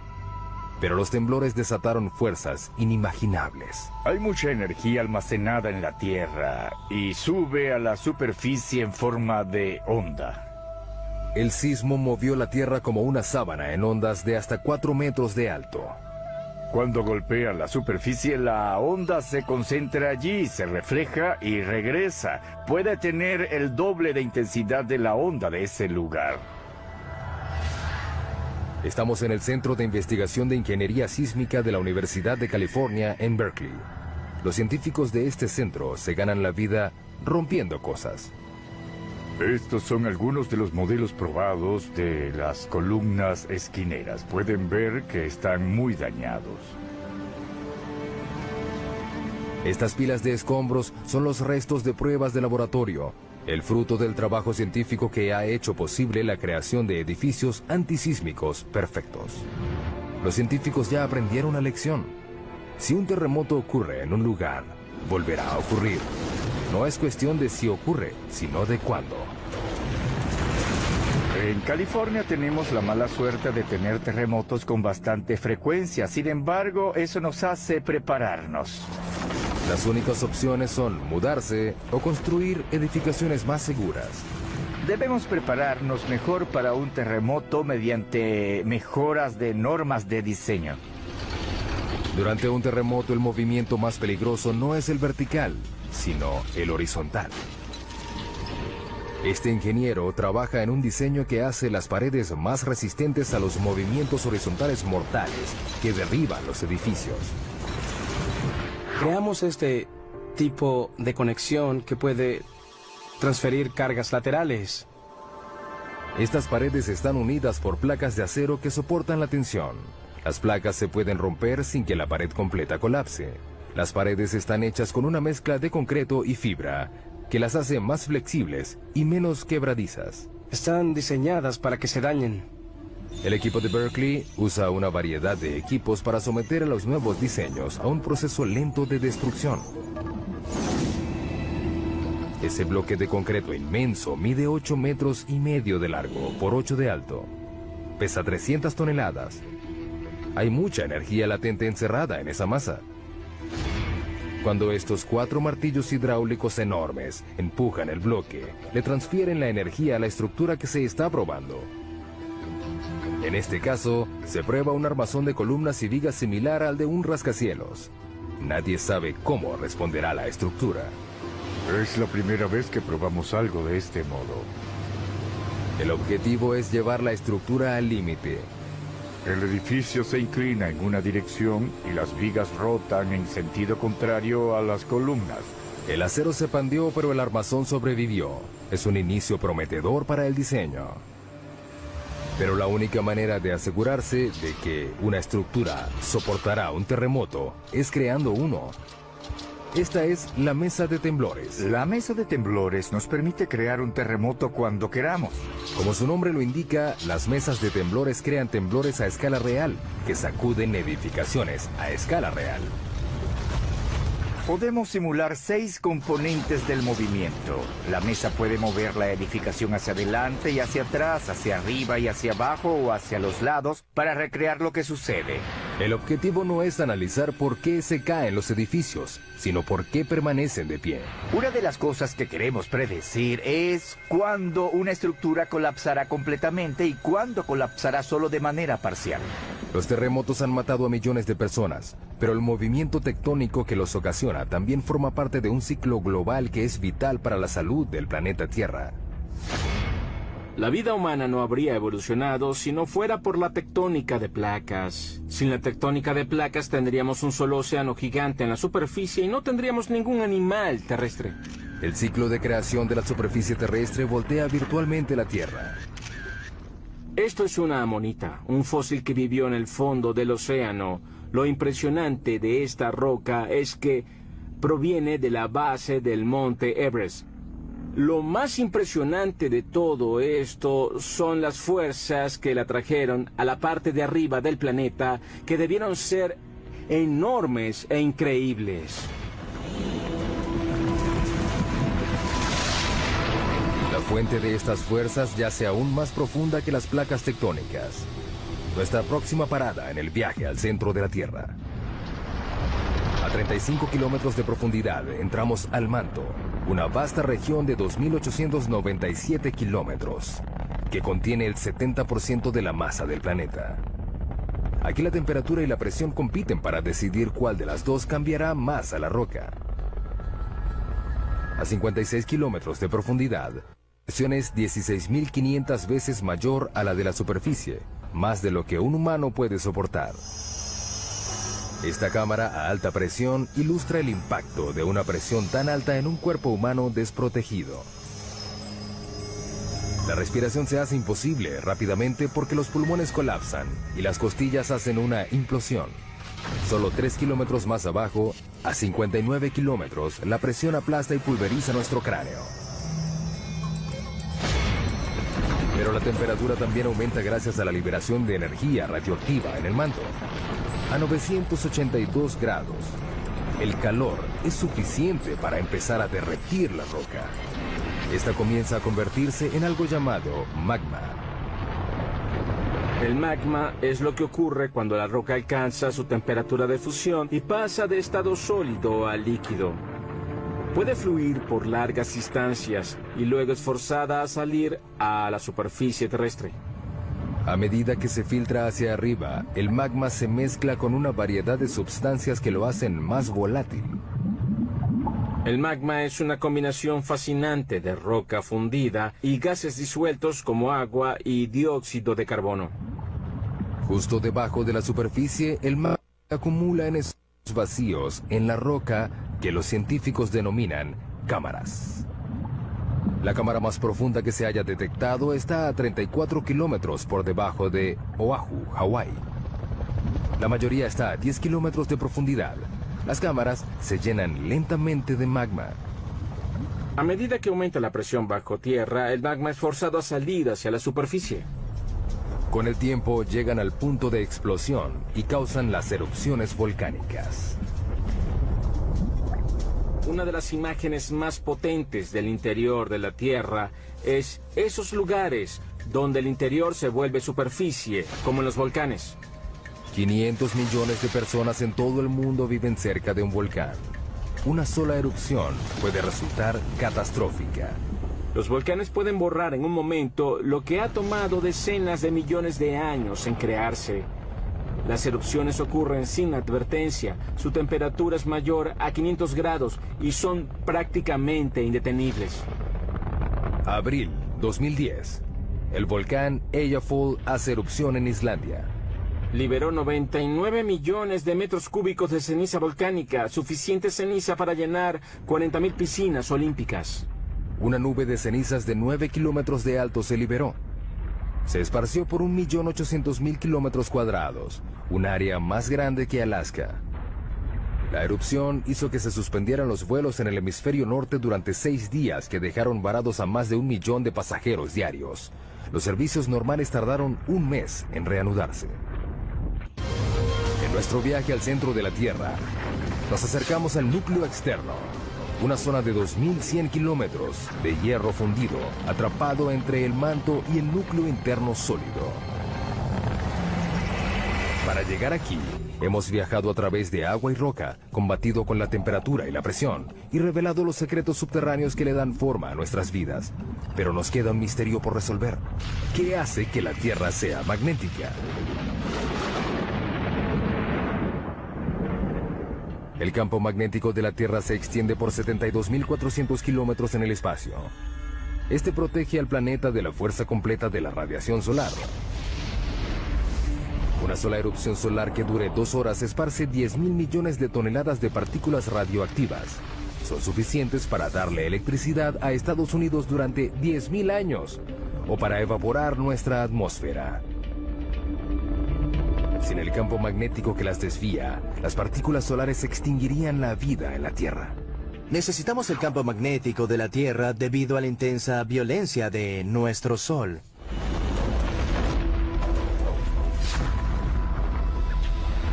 Speaker 1: Pero los temblores desataron fuerzas inimaginables.
Speaker 10: Hay mucha energía almacenada en la Tierra y sube a la superficie en forma de onda.
Speaker 1: El sismo movió la Tierra como una sábana en ondas de hasta 4 metros de alto.
Speaker 10: Cuando golpea la superficie, la onda se concentra allí, se refleja y regresa. Puede tener el doble de intensidad de la onda de ese lugar.
Speaker 1: Estamos en el Centro de Investigación de Ingeniería Sísmica de la Universidad de California en Berkeley. Los científicos de este centro se ganan la vida rompiendo cosas.
Speaker 10: Estos son algunos de los modelos probados de las columnas esquineras. Pueden ver que están muy dañados.
Speaker 1: Estas pilas de escombros son los restos de pruebas de laboratorio, el fruto del trabajo científico que ha hecho posible la creación de edificios antisísmicos perfectos. Los científicos ya aprendieron una lección. Si un terremoto ocurre en un lugar, volverá a ocurrir. No es cuestión de si ocurre, sino de cuándo.
Speaker 10: En California tenemos la mala suerte de tener terremotos con bastante frecuencia. Sin embargo, eso nos hace prepararnos.
Speaker 1: Las únicas opciones son mudarse o construir edificaciones más seguras.
Speaker 10: Debemos prepararnos mejor para un terremoto mediante mejoras de normas de diseño.
Speaker 1: Durante un terremoto, el movimiento más peligroso no es el vertical, sino el horizontal. Este ingeniero trabaja en un diseño que hace las paredes más resistentes a los movimientos horizontales mortales que derriban los edificios.
Speaker 5: Creamos este tipo de conexión que puede transferir cargas laterales.
Speaker 1: Estas paredes están unidas por placas de acero que soportan la tensión. Las placas se pueden romper sin que la pared completa colapse. Las paredes están hechas con una mezcla de concreto y fibra, que las hace más flexibles y menos quebradizas.
Speaker 5: Están diseñadas para que se dañen.
Speaker 1: El equipo de Berkeley usa una variedad de equipos para someter a los nuevos diseños a un proceso lento de destrucción. Ese bloque de concreto inmenso mide 8 metros y medio de largo por 8 de alto. Pesa 300 toneladas. Hay mucha energía latente encerrada en esa masa. Cuando estos 4 martillos hidráulicos enormes empujan el bloque, le transfieren la energía a la estructura que se está probando. En este caso, se prueba un armazón de columnas y vigas similar al de un rascacielos. Nadie sabe cómo responderá la estructura.
Speaker 10: Es la primera vez que probamos algo de este modo.
Speaker 1: El objetivo es llevar la estructura al límite.
Speaker 10: El edificio se inclina en una dirección y las vigas rotan en sentido contrario a las columnas.
Speaker 1: El acero se pandeó, pero el armazón sobrevivió. Es un inicio prometedor para el diseño. Pero la única manera de asegurarse de que una estructura soportará un terremoto es creando uno. Esta es la mesa de temblores.
Speaker 10: La mesa de temblores nos permite crear un terremoto cuando queramos.
Speaker 1: Como su nombre lo indica, las mesas de temblores crean temblores a escala real, que sacuden edificaciones a escala real.
Speaker 10: Podemos simular 6 componentes del movimiento. La mesa puede mover la edificación hacia adelante y hacia atrás, hacia arriba y hacia abajo o hacia los lados para recrear lo que sucede.
Speaker 1: El objetivo no es analizar por qué se caen los edificios, sino por qué permanecen de pie.
Speaker 10: Una de las cosas que queremos predecir es cuándo una estructura colapsará completamente y cuándo colapsará solo de manera parcial.
Speaker 1: Los terremotos han matado a millones de personas, pero el movimiento tectónico que los ocasiona también forma parte de un ciclo global que es vital para la salud del planeta Tierra.
Speaker 2: La vida humana no habría evolucionado si no fuera por la tectónica de placas. Sin la tectónica de placas tendríamos un solo océano gigante en la superficie y no tendríamos ningún animal terrestre.
Speaker 1: El ciclo de creación de la superficie terrestre voltea virtualmente la Tierra.
Speaker 2: Esto es una amonita, un fósil que vivió en el fondo del océano. Lo impresionante de esta roca es que proviene de la base del monte Everest. Lo más impresionante de todo esto son las fuerzas que la trajeron a la parte de arriba del planeta, que debieron ser enormes e increíbles.
Speaker 1: La fuente de estas fuerzas yace aún más profunda que las placas tectónicas. Nuestra próxima parada en el viaje al centro de la Tierra. A 35 kilómetros de profundidad entramos al manto, una vasta región de 2.897 kilómetros, que contiene el 70% de la masa del planeta. Aquí la temperatura y la presión compiten para decidir cuál de las dos cambiará más a la roca. A 56 kilómetros de profundidad, la presión es 16.500 veces mayor a la de la superficie, más de lo que un humano puede soportar. Esta cámara a alta presión ilustra el impacto de una presión tan alta en un cuerpo humano desprotegido. La respiración se hace imposible rápidamente porque los pulmones colapsan y las costillas hacen una implosión. Solo 3 kilómetros más abajo, a 59 kilómetros, la presión aplasta y pulveriza nuestro cráneo. Pero la temperatura también aumenta gracias a la liberación de energía radioactiva en el manto. A 982 grados, el calor es suficiente para empezar a derretir la roca. Esta comienza a convertirse en algo llamado magma.
Speaker 2: El magma es lo que ocurre cuando la roca alcanza su temperatura de fusión y pasa de estado sólido a líquido. Puede fluir por largas distancias y luego es forzada a salir a la superficie terrestre.
Speaker 1: A medida que se filtra hacia arriba, el magma se mezcla con una variedad de sustancias que lo hacen más volátil.
Speaker 2: El magma es una combinación fascinante de roca fundida y gases disueltos como agua y dióxido de carbono.
Speaker 1: Justo debajo de la superficie, el magma acumula en esos vacíos en la roca que los científicos denominan cámaras. La cámara más profunda que se haya detectado está a 34 kilómetros por debajo de Oahu, Hawái. La mayoría está a 10 kilómetros de profundidad. Las cámaras se llenan lentamente de magma.
Speaker 2: A medida que aumenta la presión bajo tierra, el magma es forzado a salir hacia la superficie.
Speaker 1: Con el tiempo llegan al punto de explosión y causan las erupciones volcánicas.
Speaker 2: Una de las imágenes más potentes del interior de la Tierra es esos lugares donde el interior se vuelve superficie, como en los volcanes.
Speaker 1: 500 millones de personas en todo el mundo viven cerca de un volcán. Una sola erupción puede resultar catastrófica.
Speaker 2: Los volcanes pueden borrar en un momento lo que ha tomado decenas de millones de años en crearse. Las erupciones ocurren sin advertencia, su temperatura es mayor a 500 grados y son prácticamente indetenibles.
Speaker 1: Abril 2010. El volcán Eyjafjall hace erupción en Islandia.
Speaker 2: Liberó 99 millones de metros cúbicos de ceniza volcánica, suficiente ceniza para llenar 40.000 piscinas olímpicas.
Speaker 1: Una nube de cenizas de 9 kilómetros de alto se liberó. Se esparció por 1.800.000 kilómetros cuadrados, un área más grande que Alaska. La erupción hizo que se suspendieran los vuelos en el hemisferio norte durante 6 días que dejaron varados a más de 1 millón de pasajeros diarios. Los servicios normales tardaron un mes en reanudarse. En nuestro viaje al centro de la Tierra, nos acercamos al núcleo externo, una zona de 2.100 kilómetros de hierro fundido, atrapado entre el manto y el núcleo interno sólido. Para llegar aquí, hemos viajado a través de agua y roca, combatido con la temperatura y la presión, y revelado los secretos subterráneos que le dan forma a nuestras vidas. Pero nos queda un misterio por resolver. ¿Qué hace que la Tierra sea magnética? El campo magnético de la Tierra se extiende por 72.400 kilómetros en el espacio. Este protege al planeta de la fuerza completa de la radiación solar. Una sola erupción solar que dure 2 horas esparce 10.000 millones de toneladas de partículas radioactivas. Son suficientes para darle electricidad a Estados Unidos durante 10.000 años, o para evaporar nuestra atmósfera. Sin el campo magnético que las desvía, las partículas solares extinguirían la vida en la Tierra.
Speaker 4: Necesitamos el campo magnético de la Tierra debido a la intensa violencia de nuestro Sol.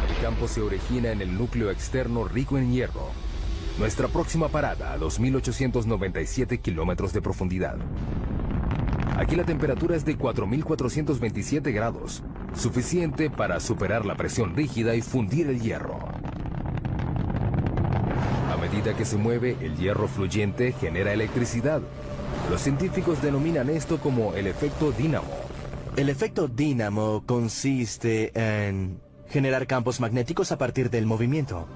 Speaker 1: El campo se origina en el núcleo externo rico en hierro. Nuestra próxima parada a 2.897 kilómetros de profundidad. Aquí la temperatura es de 4.427 grados, suficiente para superar la presión rígida y fundir el hierro. A medida que se mueve, el hierro fluyente genera electricidad. Los científicos denominan esto como el efecto dínamo.
Speaker 4: El efecto dínamo consiste en generar campos magnéticos a partir del movimiento.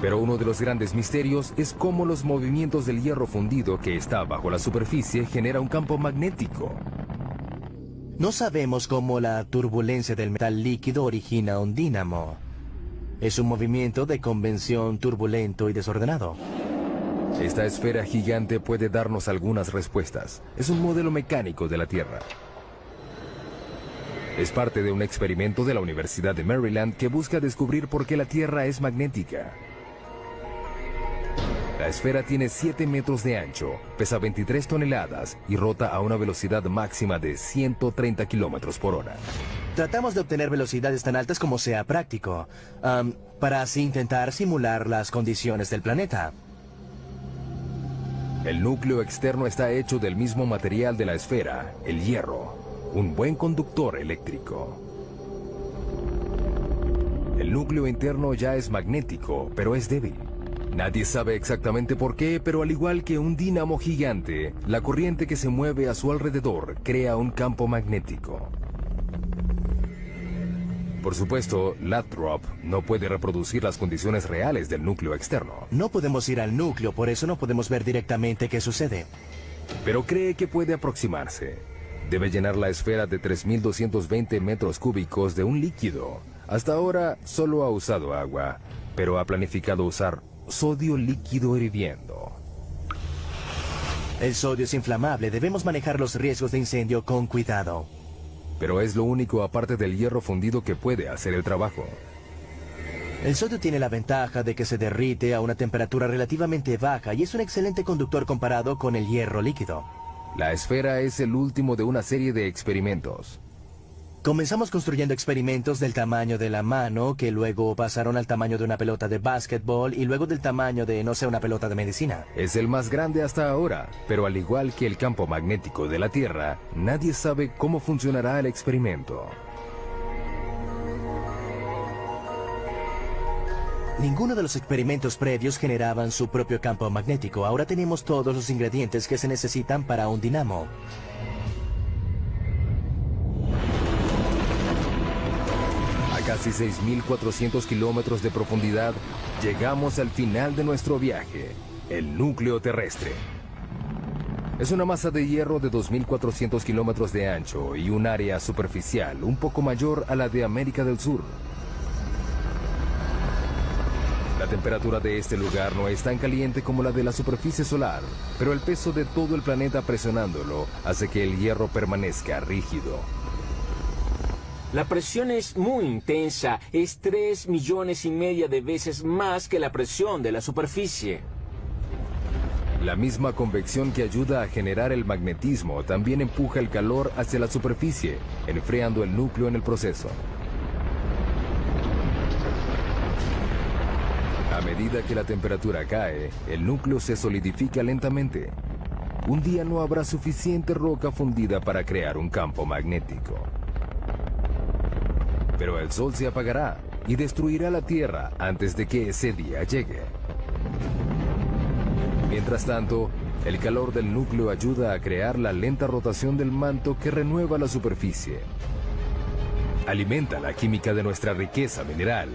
Speaker 1: Pero uno de los grandes misterios es cómo los movimientos del hierro fundido que está bajo la superficie genera un campo magnético.
Speaker 4: No sabemos cómo la turbulencia del metal líquido origina un dínamo. Es un movimiento de convención turbulento y desordenado.
Speaker 1: Esta esfera gigante puede darnos algunas respuestas. Es un modelo mecánico de la Tierra. Es parte de un experimento de la Universidad de Maryland que busca descubrir por qué la Tierra es magnética. La esfera tiene 7 metros de ancho, pesa 23 toneladas y rota a una velocidad máxima de 130 kilómetros por hora.
Speaker 4: Tratamos de obtener velocidades tan altas como sea práctico, para así intentar simular las condiciones del planeta.
Speaker 1: El núcleo externo está hecho del mismo material de la esfera, el hierro, un buen conductor eléctrico. El núcleo interno ya es magnético, pero es débil. Nadie sabe exactamente por qué, pero al igual que un dínamo gigante, la corriente que se mueve a su alrededor crea un campo magnético. Por supuesto, Lathrop no puede reproducir las condiciones reales del núcleo externo.
Speaker 4: No podemos ir al núcleo, por eso no podemos ver directamente qué sucede.
Speaker 1: Pero cree que puede aproximarse. Debe llenar la esfera de 3.220 metros cúbicos de un líquido. Hasta ahora solo ha usado agua, pero ha planificado usar sodio líquido hirviendo.
Speaker 4: El sodio es inflamable, debemos manejar los riesgos de incendio con cuidado.
Speaker 1: Pero es lo único aparte del hierro fundido que puede hacer el trabajo.
Speaker 4: El sodio tiene la ventaja de que se derrite a una temperatura relativamente baja y es un excelente conductor comparado con el hierro líquido.
Speaker 1: La esfera es el último de una serie de experimentos.
Speaker 4: Comenzamos construyendo experimentos del tamaño de la mano, que luego pasaron al tamaño de una pelota de básquetbol y luego del tamaño de, no sé, una pelota de medicina.
Speaker 1: Es el más grande hasta ahora, pero al igual que el campo magnético de la Tierra, nadie sabe cómo funcionará el experimento.
Speaker 4: Ninguno de los experimentos previos generaban su propio campo magnético. Ahora tenemos todos los ingredientes que se necesitan para un dinamo.
Speaker 1: Casi 6.400 kilómetros de profundidad, llegamos al final de nuestro viaje, el núcleo terrestre. Es una masa de hierro de 2.400 kilómetros de ancho y un área superficial un poco mayor a la de América del Sur. La temperatura de este lugar no es tan caliente como la de la superficie solar, pero el peso de todo el planeta presionándolo hace que el hierro permanezca rígido.
Speaker 2: La presión es muy intensa, es 3,5 millones de veces más que la presión de la superficie.
Speaker 1: La misma convección que ayuda a generar el magnetismo también empuja el calor hacia la superficie, enfriando el núcleo en el proceso. A medida que la temperatura cae, el núcleo se solidifica lentamente. Un día no habrá suficiente roca fundida para crear un campo magnético. Pero el sol se apagará y destruirá la Tierra antes de que ese día llegue. Mientras tanto, el calor del núcleo ayuda a crear la lenta rotación del manto que renueva la superficie. Alimenta la química de nuestra riqueza mineral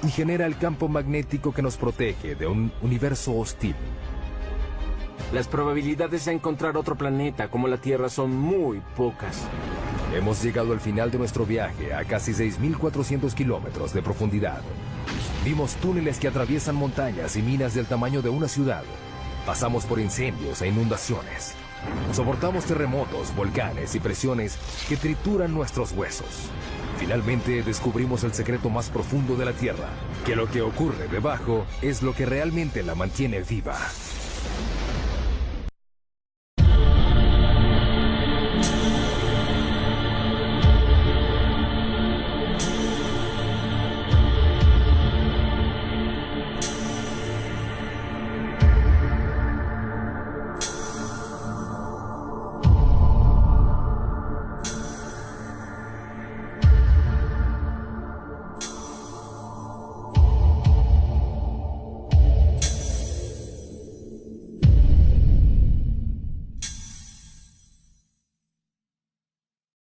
Speaker 1: y genera el campo magnético que nos protege de un universo hostil.
Speaker 2: Las probabilidades de encontrar otro planeta como la Tierra son muy pocas.
Speaker 1: Hemos llegado al final de nuestro viaje a casi 6.400 kilómetros de profundidad. Vimos túneles que atraviesan montañas y minas del tamaño de una ciudad. Pasamos por incendios e inundaciones. Soportamos terremotos, volcanes y presiones que trituran nuestros huesos. Finalmente descubrimos el secreto más profundo de la Tierra, que lo que ocurre debajo es lo que realmente la mantiene viva.